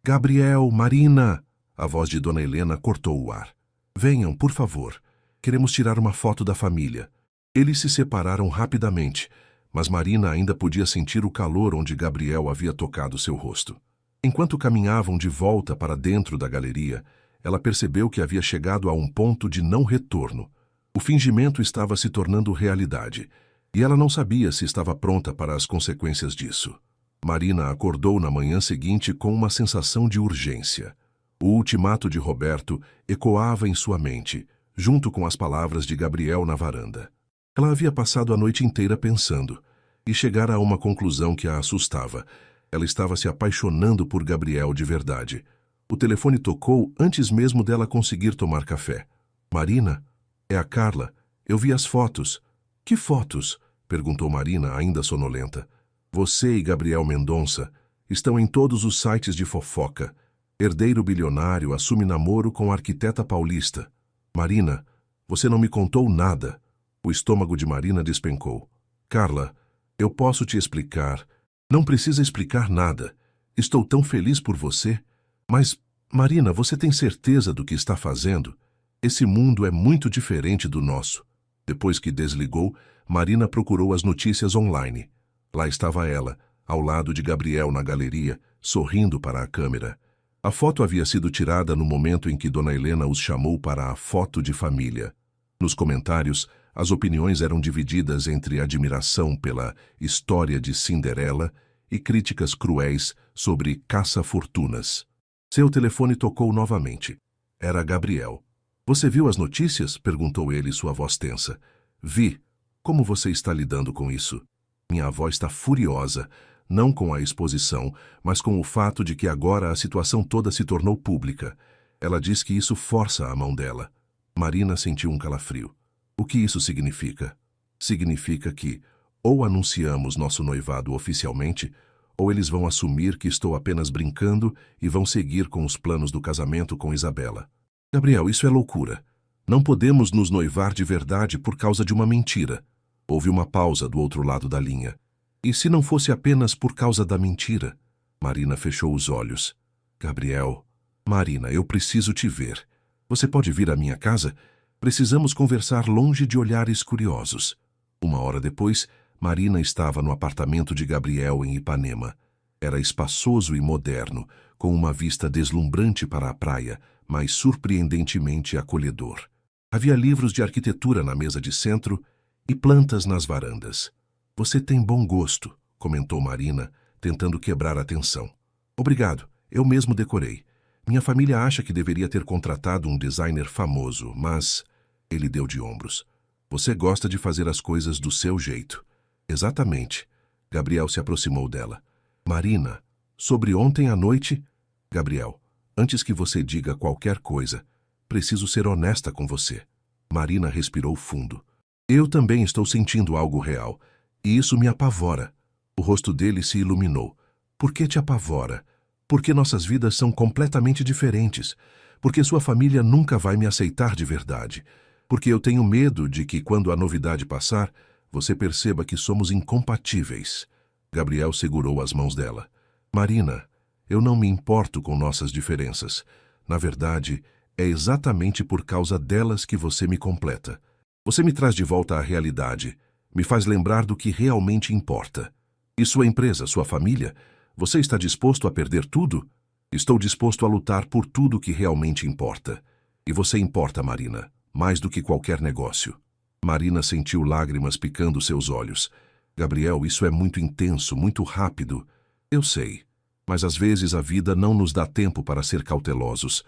Gabriel, Marina! A voz de Dona Helena cortou o ar. Venham, por favor. Queremos tirar uma foto da família. Eles se separaram rapidamente, mas Marina ainda podia sentir o calor onde Gabriel havia tocado seu rosto. Enquanto caminhavam de volta para dentro da galeria, ela percebeu que havia chegado a um ponto de não retorno. O fingimento estava se tornando realidade, e ela não sabia se estava pronta para as consequências disso. Marina acordou na manhã seguinte com uma sensação de urgência. O ultimato de Roberto ecoava em sua mente, junto com as palavras de Gabriel na varanda. Ela havia passado a noite inteira pensando, e chegara a uma conclusão que a assustava. Ela estava se apaixonando por Gabriel de verdade. O telefone tocou antes mesmo dela conseguir tomar café. Marina? É a Carla. Eu vi as fotos. Que fotos? Perguntou Marina, ainda sonolenta. Você e Gabriel Mendonça estão em todos os sites de fofoca. Herdeiro bilionário assume namoro com arquiteta paulista. Marina, você não me contou nada. O estômago de Marina despencou. Carla, eu posso te explicar. Não precisa explicar nada. Estou tão feliz por você. Mas, Marina, você tem certeza do que está fazendo? Esse mundo é muito diferente do nosso. Depois que desligou, Marina procurou as notícias online. Lá estava ela, ao lado de Gabriel na galeria, sorrindo para a câmera. A foto havia sido tirada no momento em que Dona Helena os chamou para a foto de família. Nos comentários, as opiniões eram divididas entre admiração pela história de Cinderela e críticas cruéis sobre caça-fortunas. Seu telefone tocou novamente. Era Gabriel. Você viu as notícias? Perguntou ele, sua voz tensa. Vi. Como você está lidando com isso? Minha avó está furiosa, não com a exposição, mas com o fato de que agora a situação toda se tornou pública. Ela diz que isso força a mão dela. Marina sentiu um calafrio. O que isso significa? Significa que ou anunciamos nosso noivado oficialmente, ou eles vão assumir que estou apenas brincando e vão seguir com os planos do casamento com Isabela. Gabriel, isso é loucura. Não podemos nos noivar de verdade por causa de uma mentira. Houve uma pausa do outro lado da linha. E se não fosse apenas por causa da mentira? Marina fechou os olhos. Gabriel, Marina, eu preciso te ver. Você pode vir à minha casa? Precisamos conversar longe de olhares curiosos. 1 hora depois, Marina estava no apartamento de Gabriel em Ipanema. Era espaçoso e moderno, com uma vista deslumbrante para a praia, mas surpreendentemente acolhedor. Havia livros de arquitetura na mesa de centro e plantas nas varandas. Você tem bom gosto, comentou Marina, tentando quebrar a tensão. Obrigado, eu mesmo decorei. Minha família acha que deveria ter contratado um designer famoso, mas... Ele deu de ombros. Você gosta de fazer as coisas do seu jeito. Exatamente. Gabriel se aproximou dela. Marina, sobre ontem à noite... Gabriel, antes que você diga qualquer coisa, preciso ser honesta com você. Marina respirou fundo. Eu também estou sentindo algo real, e isso me apavora. O rosto dele se iluminou. Por que te apavora? Porque nossas vidas são completamente diferentes. Porque sua família nunca vai me aceitar de verdade. Porque eu tenho medo de que, quando a novidade passar, você perceba que somos incompatíveis. Gabriel segurou as mãos dela. Marina, eu não me importo com nossas diferenças. Na verdade, É exatamente por causa delas que você me completa. Você me traz de volta à realidade, me faz lembrar do que realmente importa. E sua empresa, sua família? Você está disposto a perder tudo? Estou disposto a lutar por tudo que realmente importa. E você importa, Marina, mais do que qualquer negócio. Marina sentiu lágrimas picando seus olhos. Gabriel, isso é muito intenso, muito rápido. Eu sei, mas às vezes a vida não nos dá tempo para ser cautelosos.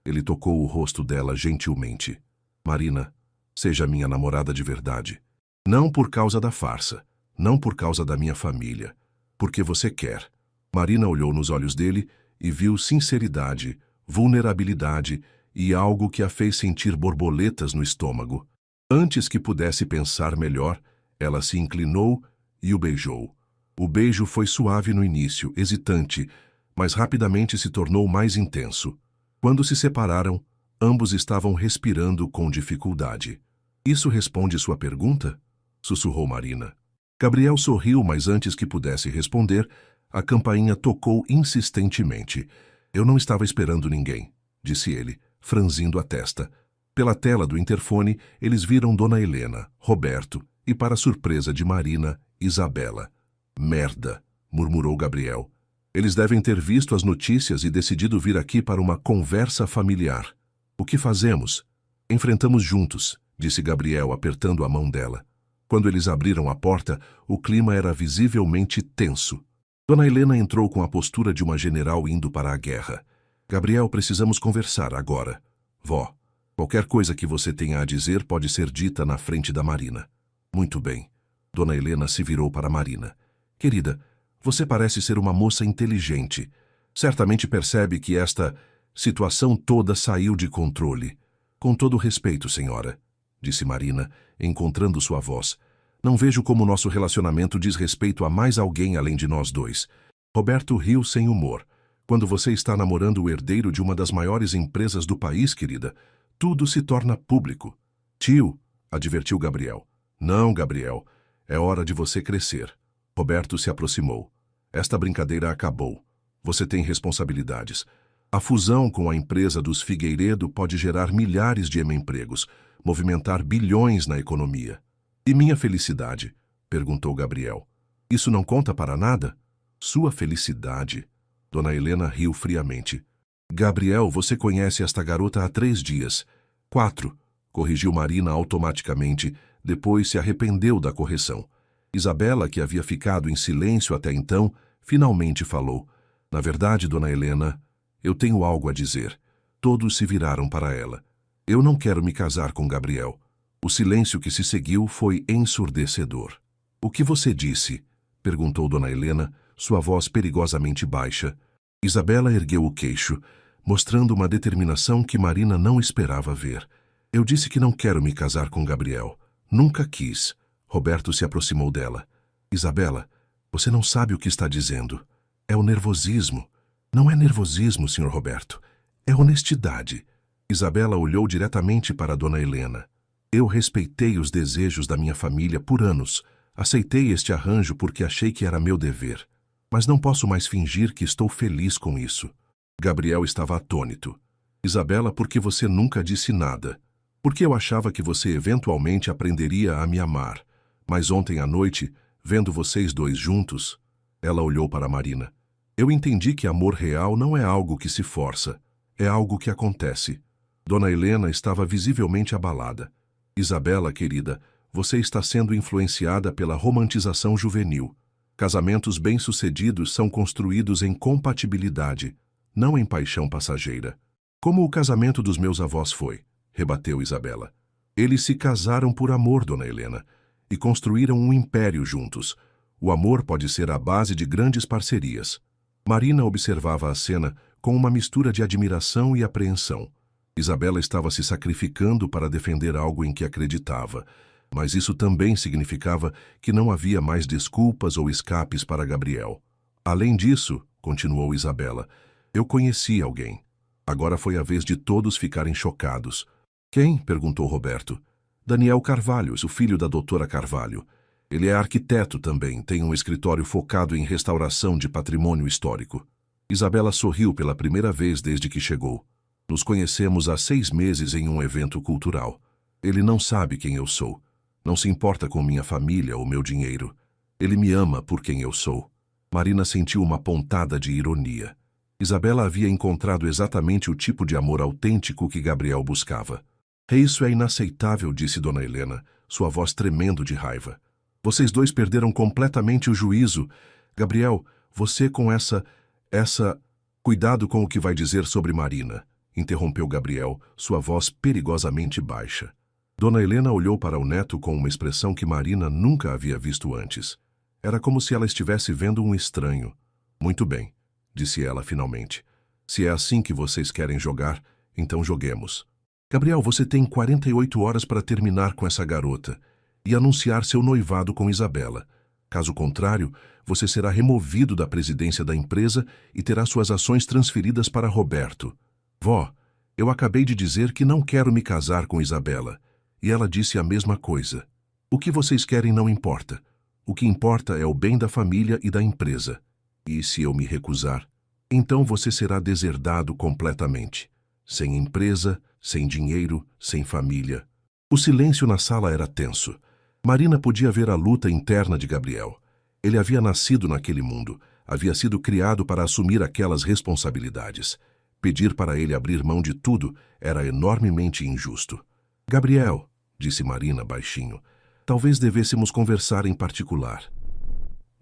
Ele tocou o rosto dela gentilmente. Marina, seja minha namorada de verdade. Não por causa da farsa, não por causa da minha família, porque você quer. Marina olhou nos olhos dele e viu sinceridade, vulnerabilidade e algo que a fez sentir borboletas no estômago. Antes que pudesse pensar melhor, ela se inclinou e o beijou. O beijo foi suave no início, hesitante, mas rapidamente se tornou mais intenso. Quando se separaram, ambos estavam respirando com dificuldade. Isso responde sua pergunta? Sussurrou Marina. Gabriel sorriu, mas antes que pudesse responder, a campainha tocou insistentemente. Eu não estava esperando ninguém, disse ele, franzindo a testa. Pela tela do interfone, eles viram Dona Helena, Roberto e, para surpresa de Marina, Isabela. Merda, murmurou Gabriel. Eles devem ter visto as notícias e decidido vir aqui para uma conversa familiar. O que fazemos? Enfrentamos juntos, disse Gabriel, apertando a mão dela. Quando eles abriram a porta, o clima era visivelmente tenso. Dona Helena entrou com a postura de uma general indo para a guerra. Gabriel, precisamos conversar agora. Vó, qualquer coisa que você tenha a dizer pode ser dita na frente da Marina. Muito bem. Dona Helena se virou para Marina. Querida, você parece ser uma moça inteligente. Certamente percebe que esta situação toda saiu de controle. Com todo respeito, senhora, disse Marina, encontrando sua voz. Não vejo como nosso relacionamento diz respeito a mais alguém além de nós dois. Roberto riu sem humor. Quando você está namorando o herdeiro de uma das maiores empresas do país, querida, tudo se torna público. Tio, advertiu Gabriel. Não, Gabriel. É hora de você crescer. Roberto se aproximou. Esta brincadeira acabou. Você tem responsabilidades. A fusão com a empresa dos Figueiredo pode gerar milhares de empregos, movimentar bilhões na economia. E minha felicidade? Perguntou Gabriel. Isso não conta para nada? Sua felicidade? Dona Helena riu friamente. Gabriel, você conhece esta garota há 3 dias. 4, corrigiu Marina automaticamente, depois se arrependeu da correção. Isabela, que havia ficado em silêncio até então, finalmente falou. Na verdade, Dona Helena, eu tenho algo a dizer. Todos se viraram para ela. Eu não quero me casar com Gabriel. O silêncio que se seguiu foi ensurdecedor. O que você disse? Perguntou Dona Helena, sua voz perigosamente baixa. Isabela ergueu o queixo, mostrando uma determinação que Marina não esperava ver. Eu disse que não quero me casar com Gabriel. Nunca quis. Roberto se aproximou dela. Isabela, você não sabe o que está dizendo. É o nervosismo. Não é nervosismo, Sr. Roberto. É honestidade. Isabela olhou diretamente para Dona Helena. Eu respeitei os desejos da minha família por anos. Aceitei este arranjo porque achei que era meu dever. Mas não posso mais fingir que estou feliz com isso. Gabriel estava atônito. Isabela, por que você nunca disse nada? Porque eu achava que você eventualmente aprenderia a me amar. Mas ontem à noite, vendo vocês dois juntos, ela olhou para Marina. Eu entendi que amor real não é algo que se força, é algo que acontece. Dona Helena estava visivelmente abalada. Isabela, querida, você está sendo influenciada pela romantização juvenil. Casamentos bem-sucedidos são construídos em compatibilidade, não em paixão passageira. Como o casamento dos meus avós foi, rebateu Isabela. Eles se casaram por amor, Dona Helena, e construíram um império juntos. O amor pode ser a base de grandes parcerias. Marina observava a cena com uma mistura de admiração e apreensão. Isabela estava se sacrificando para defender algo em que acreditava, mas isso também significava que não havia mais desculpas ou escapes para Gabriel. Além disso, continuou Isabela, eu conheci alguém. Agora foi a vez de todos ficarem chocados. Quem? Perguntou Roberto. Daniel Carvalho, o filho da doutora Carvalho. Ele é arquiteto também, tem um escritório focado em restauração de patrimônio histórico. Isabela sorriu pela primeira vez desde que chegou. Nos conhecemos há 6 meses em um evento cultural. Ele não sabe quem eu sou. Não se importa com minha família ou meu dinheiro. Ele me ama por quem eu sou. Marina sentiu uma pontada de ironia. Isabela havia encontrado exatamente o tipo de amor autêntico que Gabriel buscava. Isso é inaceitável, disse Dona Helena, sua voz tremendo de raiva. Vocês dois perderam completamente o juízo. Gabriel, você com essa... Cuidado com o que vai dizer sobre Marina, interrompeu Gabriel, sua voz perigosamente baixa. Dona Helena olhou para o neto com uma expressão que Marina nunca havia visto antes. Era como se ela estivesse vendo um estranho. Muito bem, disse ela finalmente. Se é assim que vocês querem jogar, então joguemos. Gabriel, você tem 48 horas para terminar com essa garota e anunciar seu noivado com Isabela. Caso contrário, você será removido da presidência da empresa e terá suas ações transferidas para Roberto. Vó, eu acabei de dizer que não quero me casar com Isabela, e ela disse a mesma coisa. O que vocês querem não importa. O que importa é o bem da família e da empresa. E se eu me recusar, então você será deserdado completamente. Sem empresa, sem dinheiro, sem família. O silêncio na sala era tenso. Marina podia ver a luta interna de Gabriel. Ele havia nascido naquele mundo, havia sido criado para assumir aquelas responsabilidades. Pedir para ele abrir mão de tudo era enormemente injusto. Gabriel, disse Marina baixinho, talvez devêssemos conversar em particular.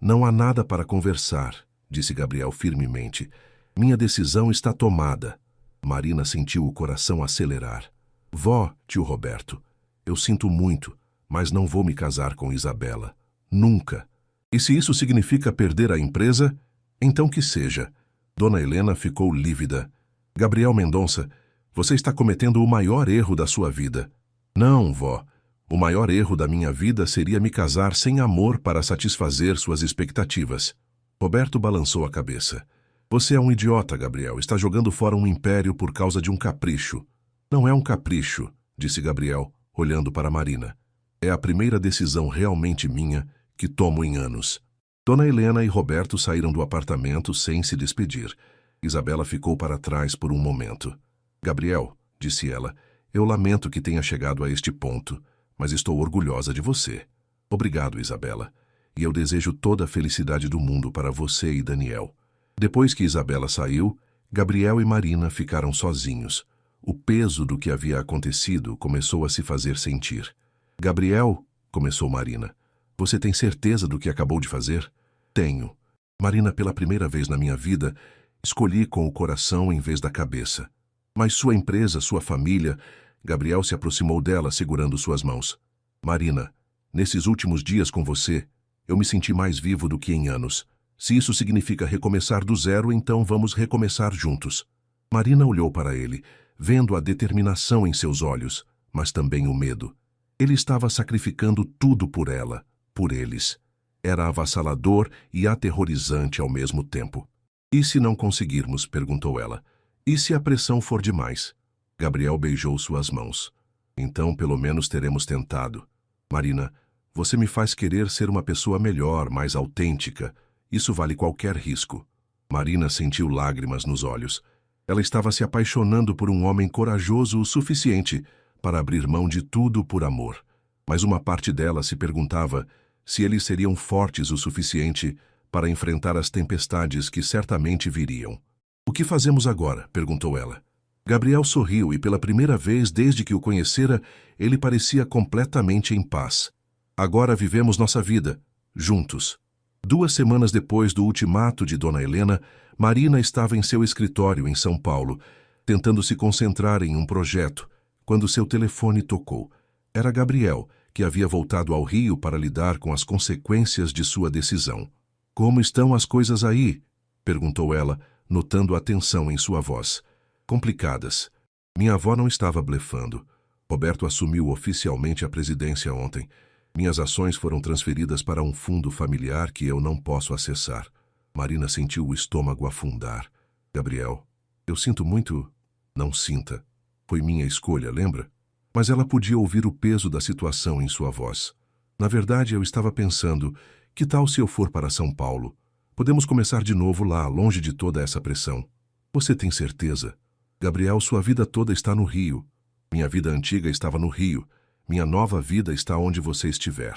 Não há nada para conversar, disse Gabriel firmemente. Minha decisão está tomada. Marina sentiu o coração acelerar. Vó, tio Roberto, eu sinto muito, mas não vou me casar com Isabela. Nunca. E se isso significa perder a empresa, então que seja. Dona Helena ficou lívida. Gabriel Mendonça, você está cometendo o maior erro da sua vida. Não, vó. O maior erro da minha vida seria me casar sem amor para satisfazer suas expectativas. Roberto balançou a cabeça. Você é um idiota, Gabriel. Está jogando fora um império por causa de um capricho. Não é um capricho, disse Gabriel, olhando para Marina. É a primeira decisão realmente minha que tomo em anos. Dona Helena e Roberto saíram do apartamento sem se despedir. Isabela ficou para trás por um momento. Gabriel, disse ela, eu lamento que tenha chegado a este ponto, mas estou orgulhosa de você. Obrigado, Isabela. E eu desejo toda a felicidade do mundo para você e Daniel. Depois que Isabela saiu, Gabriel e Marina ficaram sozinhos. O peso do que havia acontecido começou a se fazer sentir. Gabriel, começou Marina, você tem certeza do que acabou de fazer? Tenho. Marina, pela primeira vez na minha vida, escolhi com o coração em vez da cabeça. Mas sua empresa, sua família... Gabriel se aproximou dela, segurando suas mãos. Marina, nesses últimos dias com você, eu me senti mais vivo do que em anos. Se isso significa recomeçar do zero, então vamos recomeçar juntos. Marina olhou para ele, vendo a determinação em seus olhos, mas também o medo. Ele estava sacrificando tudo por ela, por eles. Era avassalador e aterrorizante ao mesmo tempo. E se não conseguirmos? Perguntou ela. E se a pressão for demais? Gabriel beijou suas mãos. Então, pelo menos teremos tentado. Marina, você me faz querer ser uma pessoa melhor, mais autêntica. Isso vale qualquer risco. Marina sentiu lágrimas nos olhos. Ela estava se apaixonando por um homem corajoso o suficiente para abrir mão de tudo por amor. Mas uma parte dela se perguntava se eles seriam fortes o suficiente para enfrentar as tempestades que certamente viriam. O que fazemos agora? Perguntou ela. Gabriel sorriu e pela primeira vez desde que o conhecera, ele parecia completamente em paz. Agora vivemos nossa vida, juntos. 2 semanas depois do ultimato de Dona Helena, Marina estava em seu escritório em São Paulo, tentando se concentrar em um projeto, quando seu telefone tocou. Era Gabriel, que havia voltado ao Rio para lidar com as consequências de sua decisão. Como estão as coisas aí? Perguntou ela, notando a tensão em sua voz. Complicadas. Minha avó não estava blefando. Roberto assumiu oficialmente a presidência ontem. Minhas ações foram transferidas para um fundo familiar que eu não posso acessar. Marina sentiu o estômago afundar. Gabriel, eu sinto muito... Não sinta. Foi minha escolha, lembra? Mas ela podia ouvir o peso da situação em sua voz. Na verdade, eu estava pensando, que tal se eu for para São Paulo? Podemos começar de novo lá, longe de toda essa pressão. Você tem certeza? Gabriel, sua vida toda está no Rio. Minha vida antiga estava no Rio. Minha nova vida está onde você estiver.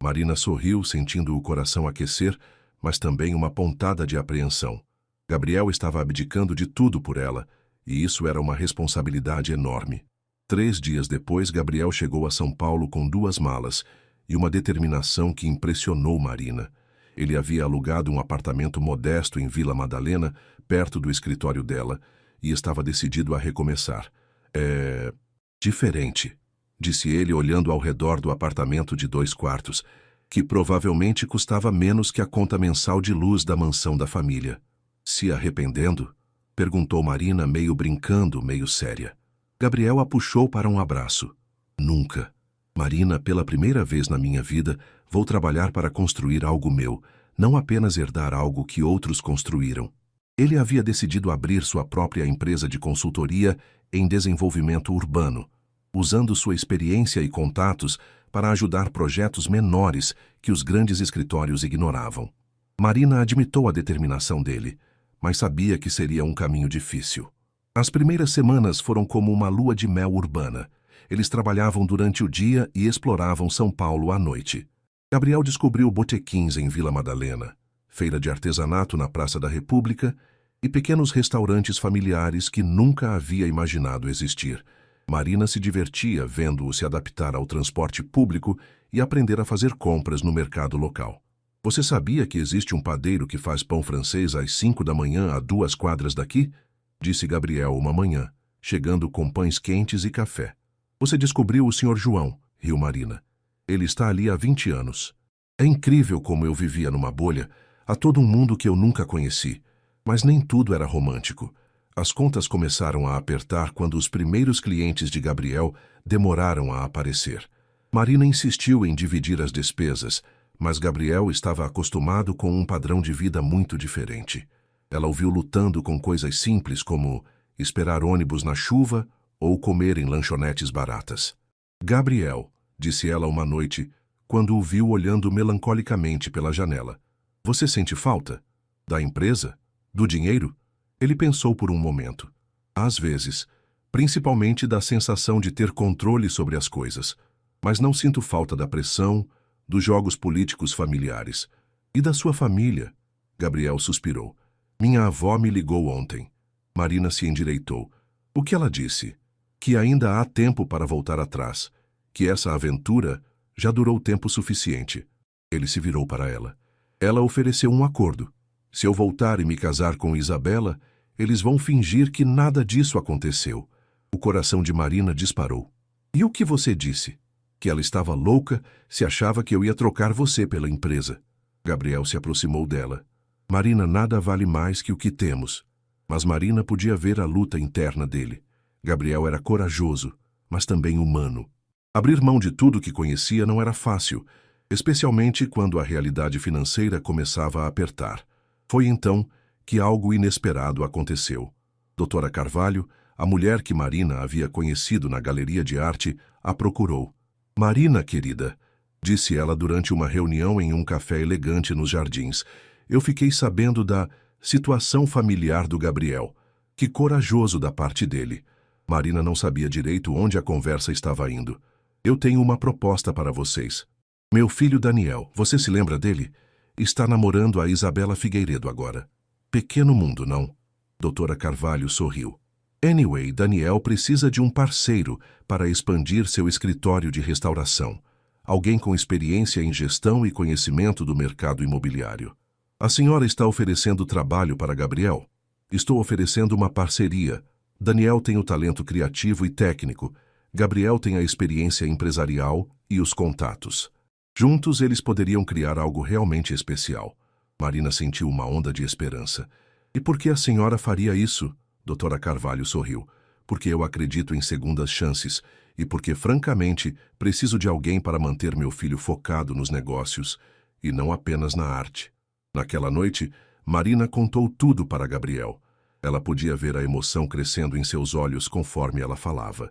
Marina sorriu, sentindo o coração aquecer, mas também uma pontada de apreensão. Gabriel estava abdicando de tudo por ela, e isso era uma responsabilidade enorme. 3 dias depois, Gabriel chegou a São Paulo com 2 malas e uma determinação que impressionou Marina. Ele havia alugado um apartamento modesto em Vila Madalena, perto do escritório dela, e estava decidido a recomeçar. É diferente, disse ele olhando ao redor do apartamento de 2 quartos, que provavelmente custava menos que a conta mensal de luz da mansão da família. Se arrependendo? Perguntou Marina, meio brincando, meio séria. Gabriel a puxou para um abraço. Nunca. Marina, pela primeira vez na minha vida, vou trabalhar para construir algo meu, não apenas herdar algo que outros construíram. Ele havia decidido abrir sua própria empresa de consultoria em desenvolvimento urbano, usando sua experiência e contatos para ajudar projetos menores que os grandes escritórios ignoravam. Marina admitou a determinação dele, mas sabia que seria um caminho difícil. As primeiras semanas foram como uma lua de mel urbana. Eles trabalhavam durante o dia e exploravam São Paulo à noite. Gabriel descobriu botequins em Vila Madalena, feira de artesanato na Praça da República e pequenos restaurantes familiares que nunca havia imaginado existir. Marina se divertia vendo-o se adaptar ao transporte público e aprender a fazer compras no mercado local. Você sabia que existe um padeiro que faz pão francês às 5 da manhã a 2 quadras daqui? Disse Gabriel uma manhã, chegando com pães quentes e café. Você descobriu o Sr. João, riu Marina. Ele está ali há 20 anos. É incrível como eu vivia numa bolha, a todo um mundo que eu nunca conheci. Mas nem tudo era romântico. As contas começaram a apertar quando os primeiros clientes de Gabriel demoraram a aparecer. Marina insistiu em dividir as despesas, mas Gabriel estava acostumado com um padrão de vida muito diferente. Ela o viu lutando com coisas simples como esperar ônibus na chuva ou comer em lanchonetes baratas. Gabriel, disse ela uma noite, quando o viu olhando melancolicamente pela janela. Você sente falta? Da empresa? Do dinheiro? Ele pensou por um momento. Às vezes, principalmente da sensação de ter controle sobre as coisas. Mas não sinto falta da pressão, dos jogos políticos familiares. E da sua família? Gabriel suspirou. Minha avó me ligou ontem. Marina se endireitou. O que ela disse? Que ainda há tempo para voltar atrás. Que essa aventura já durou tempo suficiente. Ele se virou para ela. Ela ofereceu um acordo. Se eu voltar e me casar com Isabela, eles vão fingir que nada disso aconteceu. O coração de Marina disparou. E o que você disse? Que ela estava louca se achava que eu ia trocar você pela empresa. Gabriel se aproximou dela. Marina, nada vale mais que o que temos. Mas Marina podia ver a luta interna dele. Gabriel era corajoso, mas também humano. Abrir mão de tudo que conhecia não era fácil, especialmente quando a realidade financeira começava a apertar. Foi então que algo inesperado aconteceu. Doutora Carvalho, a mulher que Marina havia conhecido na galeria de arte, a procurou. Marina, querida, disse ela durante uma reunião em um café elegante nos Jardins, eu fiquei sabendo da situação familiar do Gabriel. Que corajoso da parte dele. Marina não sabia direito onde a conversa estava indo. Eu tenho uma proposta para vocês. Meu filho Daniel, você se lembra dele? Está namorando a Isabela Figueiredo agora. Pequeno mundo, não? Doutora Carvalho sorriu. Anyway, Daniel precisa de um parceiro para expandir seu escritório de restauração. Alguém com experiência em gestão e conhecimento do mercado imobiliário. A senhora está oferecendo trabalho para Gabriel? Estou oferecendo uma parceria. Daniel tem o talento criativo e técnico. Gabriel tem a experiência empresarial e os contatos. Juntos eles poderiam criar algo realmente especial. Marina sentiu uma onda de esperança. E por que a senhora faria isso? Doutora Carvalho sorriu. Porque eu acredito em segundas chances e porque, francamente, preciso de alguém para manter meu filho focado nos negócios e não apenas na arte. Naquela noite, Marina contou tudo para Gabriel. Ela podia ver a emoção crescendo em seus olhos conforme ela falava.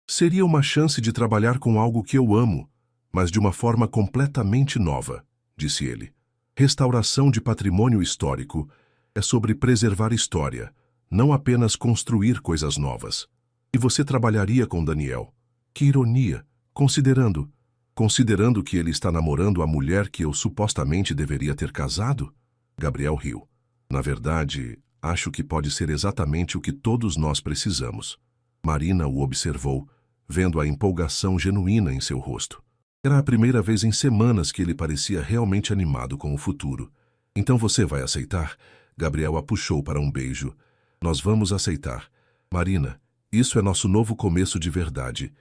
Seria uma chance de trabalhar com algo que eu amo, mas de uma forma completamente nova, disse ele. Restauração de patrimônio histórico é sobre preservar história, não apenas construir coisas novas. E você trabalharia com Daniel. Que ironia, considerando que ele está namorando a mulher que eu supostamente deveria ter casado? Gabriel riu. Na verdade, acho que pode ser exatamente o que todos nós precisamos. Marina o observou, vendo a empolgação genuína em seu rosto. Era a primeira vez em semanas que ele parecia realmente animado com o futuro. Então você vai aceitar? Gabriel a puxou para um beijo. Nós vamos aceitar. Marina, isso é nosso novo começo de verdade.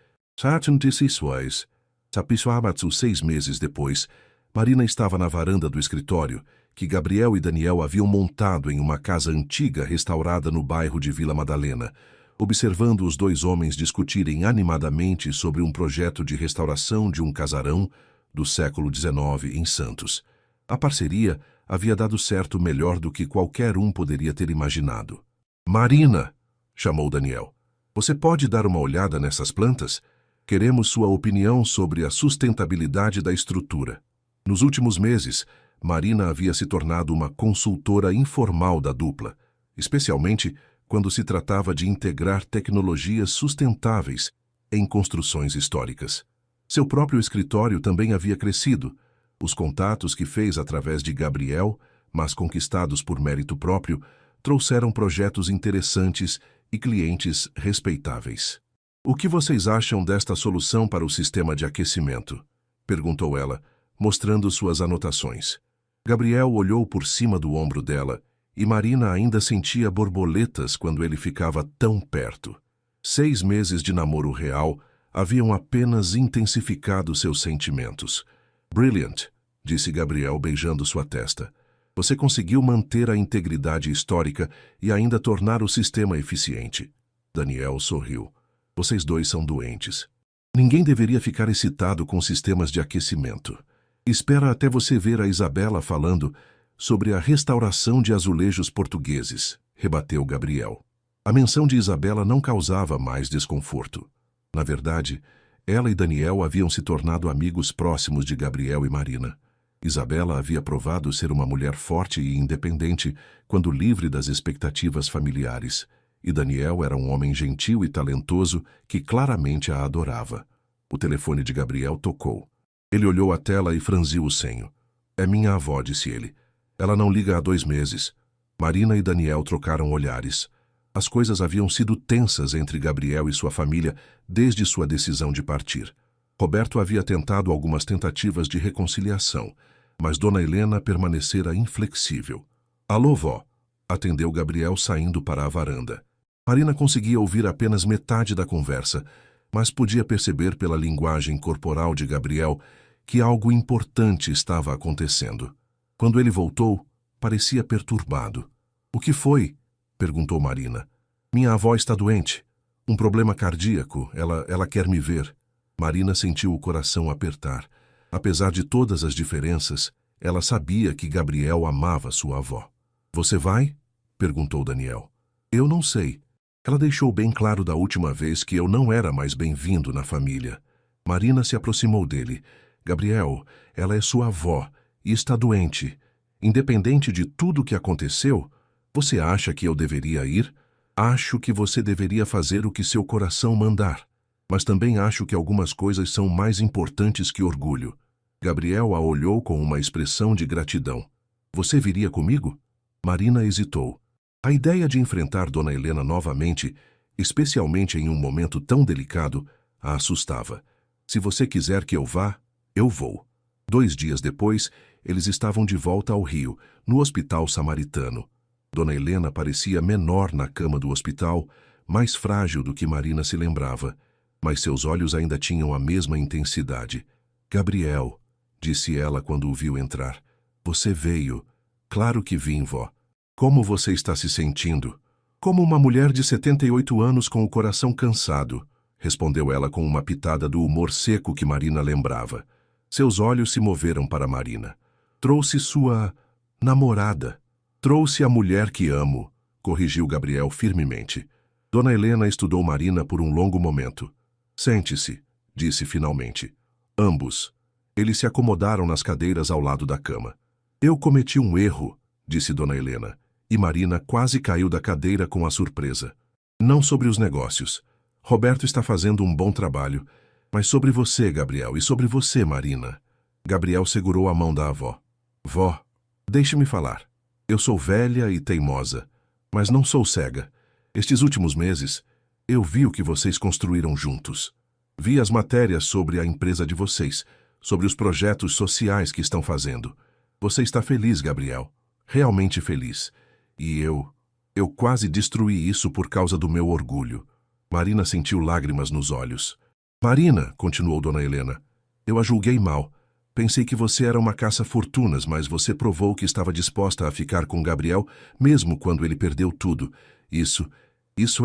6 meses depois, Marina estava na varanda do escritório que Gabriel e Daniel haviam montado em uma casa antiga restaurada no bairro de Vila Madalena, observando os dois homens discutirem animadamente sobre um projeto de restauração de um casarão do século XIX em Santos. A parceria havia dado certo melhor do que qualquer um poderia ter imaginado. Marina, chamou Daniel, você pode dar uma olhada nessas plantas? Queremos sua opinião sobre a sustentabilidade da estrutura. Nos últimos meses, Marina havia se tornado uma consultora informal da dupla, especialmente quando se tratava de integrar tecnologias sustentáveis em construções históricas. Seu próprio escritório também havia crescido. Os contatos que fez através de Gabriel, mas conquistados por mérito próprio, trouxeram projetos interessantes e clientes respeitáveis. O que vocês acham desta solução para o sistema de aquecimento? Perguntou ela, mostrando suas anotações. Gabriel olhou por cima do ombro dela e Marina ainda sentia borboletas quando ele ficava tão perto. 6 meses de namoro real haviam apenas intensificado seus sentimentos. Brilliant, disse Gabriel beijando sua testa. Você conseguiu manter a integridade histórica e ainda tornar o sistema eficiente. Daniel sorriu. Vocês dois são doentes. Ninguém deveria ficar excitado com sistemas de aquecimento. Espera até você ver a Isabela falando sobre a restauração de azulejos portugueses, rebateu Gabriel. A menção de Isabela não causava mais desconforto. Na verdade, ela e Daniel haviam se tornado amigos próximos de Gabriel e Marina. Isabela havia provado ser uma mulher forte e independente quando livre das expectativas familiares, e Daniel era um homem gentil e talentoso que claramente a adorava. O telefone de Gabriel tocou. Ele olhou a tela e franziu o senho. É minha avó, disse ele. Ela não liga há 2 meses. Marina e Daniel trocaram olhares. As coisas haviam sido tensas entre Gabriel e sua família desde sua decisão de partir. Roberto havia tentado algumas tentativas de reconciliação, mas Dona Helena permanecera inflexível. Alô, vó, atendeu Gabriel saindo para a varanda. Marina conseguia ouvir apenas metade da conversa, mas podia perceber pela linguagem corporal de Gabriel que algo importante estava acontecendo. Quando ele voltou, parecia perturbado. O que foi? Perguntou Marina. Minha avó está doente. Um problema cardíaco. Ela quer me ver. Marina sentiu o coração apertar. Apesar de todas as diferenças, ela sabia que Gabriel amava sua avó. Você vai? Perguntou Daniel. Eu não sei. Ela deixou bem claro da última vez que eu não era mais bem-vindo na família. Marina se aproximou dele. Gabriel, ela é sua avó e está doente. Independente de tudo o que aconteceu, você acha que eu deveria ir? Acho que você deveria fazer o que seu coração mandar. Mas também acho que algumas coisas são mais importantes que orgulho. Gabriel a olhou com uma expressão de gratidão. Você viria comigo? Marina hesitou. A ideia de enfrentar Dona Helena novamente, especialmente em um momento tão delicado, a assustava. Se você quiser que eu vá, eu vou. 2 dias depois, eles estavam de volta ao Rio, no Hospital Samaritano. Dona Helena parecia menor na cama do hospital, mais frágil do que Marina se lembrava, mas seus olhos ainda tinham a mesma intensidade. Gabriel, disse ela quando o viu entrar. Você veio. Claro que vim, vó. Como você está se sentindo? Como uma mulher de 78 anos com o coração cansado, respondeu ela com uma pitada do humor seco que Marina lembrava. Seus olhos se moveram para Marina. Trouxe sua namorada. Trouxe a mulher que amo, corrigiu Gabriel firmemente. Dona Helena estudou Marina por um longo momento. Sente-se, disse finalmente. Ambos. Eles se acomodaram nas cadeiras ao lado da cama. Eu cometi um erro, disse Dona Helena. E Marina quase caiu da cadeira com a surpresa. Não sobre os negócios. Roberto está fazendo um bom trabalho. Mas sobre você, Gabriel, e sobre você, Marina. Gabriel segurou a mão da avó. Vó, deixe-me falar. Eu sou velha e teimosa, mas não sou cega. Estes últimos meses, eu vi o que vocês construíram juntos. Vi as matérias sobre a empresa de vocês, sobre os projetos sociais que estão fazendo. Você está feliz, Gabriel. Realmente feliz. E eu quase destruí isso por causa do meu orgulho. Marina sentiu lágrimas nos olhos. Marina, continuou Dona Helena, eu a julguei mal. Pensei que você era uma caça-fortunas, mas você provou que estava disposta a ficar com Gabriel, mesmo quando ele perdeu tudo. Isso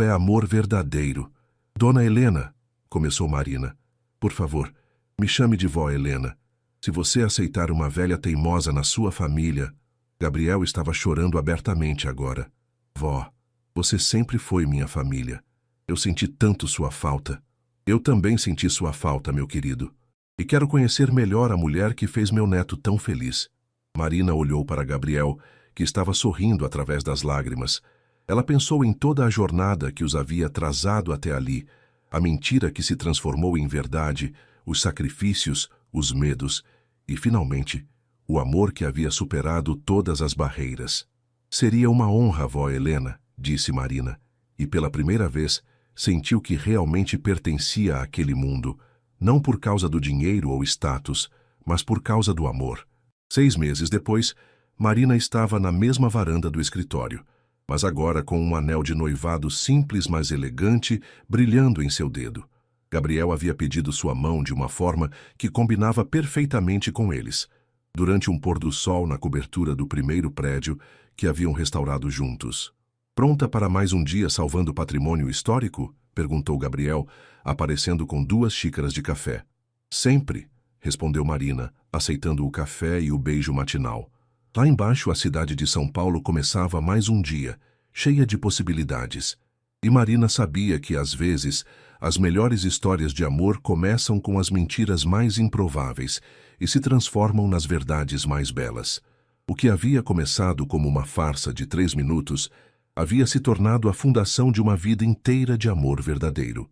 é amor verdadeiro. Dona Helena, começou Marina. Por favor, me chame de vó Helena. Se você aceitar uma velha teimosa na sua família... Gabriel estava chorando abertamente agora. Vó, você sempre foi minha família. Eu senti tanto sua falta. Eu também senti sua falta, meu querido. E quero conhecer melhor a mulher que fez meu neto tão feliz. Marina olhou para Gabriel, que estava sorrindo através das lágrimas. Ela pensou em toda a jornada que os havia trazado até ali, a mentira que se transformou em verdade, os sacrifícios, os medos e, finalmente, o amor que havia superado todas as barreiras. Seria uma honra, vó Helena, disse Marina, e pela primeira vez sentiu que realmente pertencia àquele mundo, não por causa do dinheiro ou status, mas por causa do amor. 6 meses depois, Marina estava na mesma varanda do escritório, mas agora com um anel de noivado simples, mas elegante, brilhando em seu dedo. Gabriel havia pedido sua mão de uma forma que combinava perfeitamente com eles. Durante um pôr do sol na cobertura do primeiro prédio que haviam restaurado juntos. Pronta para mais um dia salvando o patrimônio histórico? Perguntou Gabriel, aparecendo com 2 xícaras de café. Sempre, respondeu Marina, aceitando o café e o beijo matinal. Lá embaixo, a cidade de São Paulo começava mais um dia, cheia de possibilidades. E Marina sabia que, às vezes, as melhores histórias de amor começam com as mentiras mais improváveis e se transformam nas verdades mais belas. O que havia começado como uma farsa de 3 minutos havia se tornado a fundação de uma vida inteira de amor verdadeiro.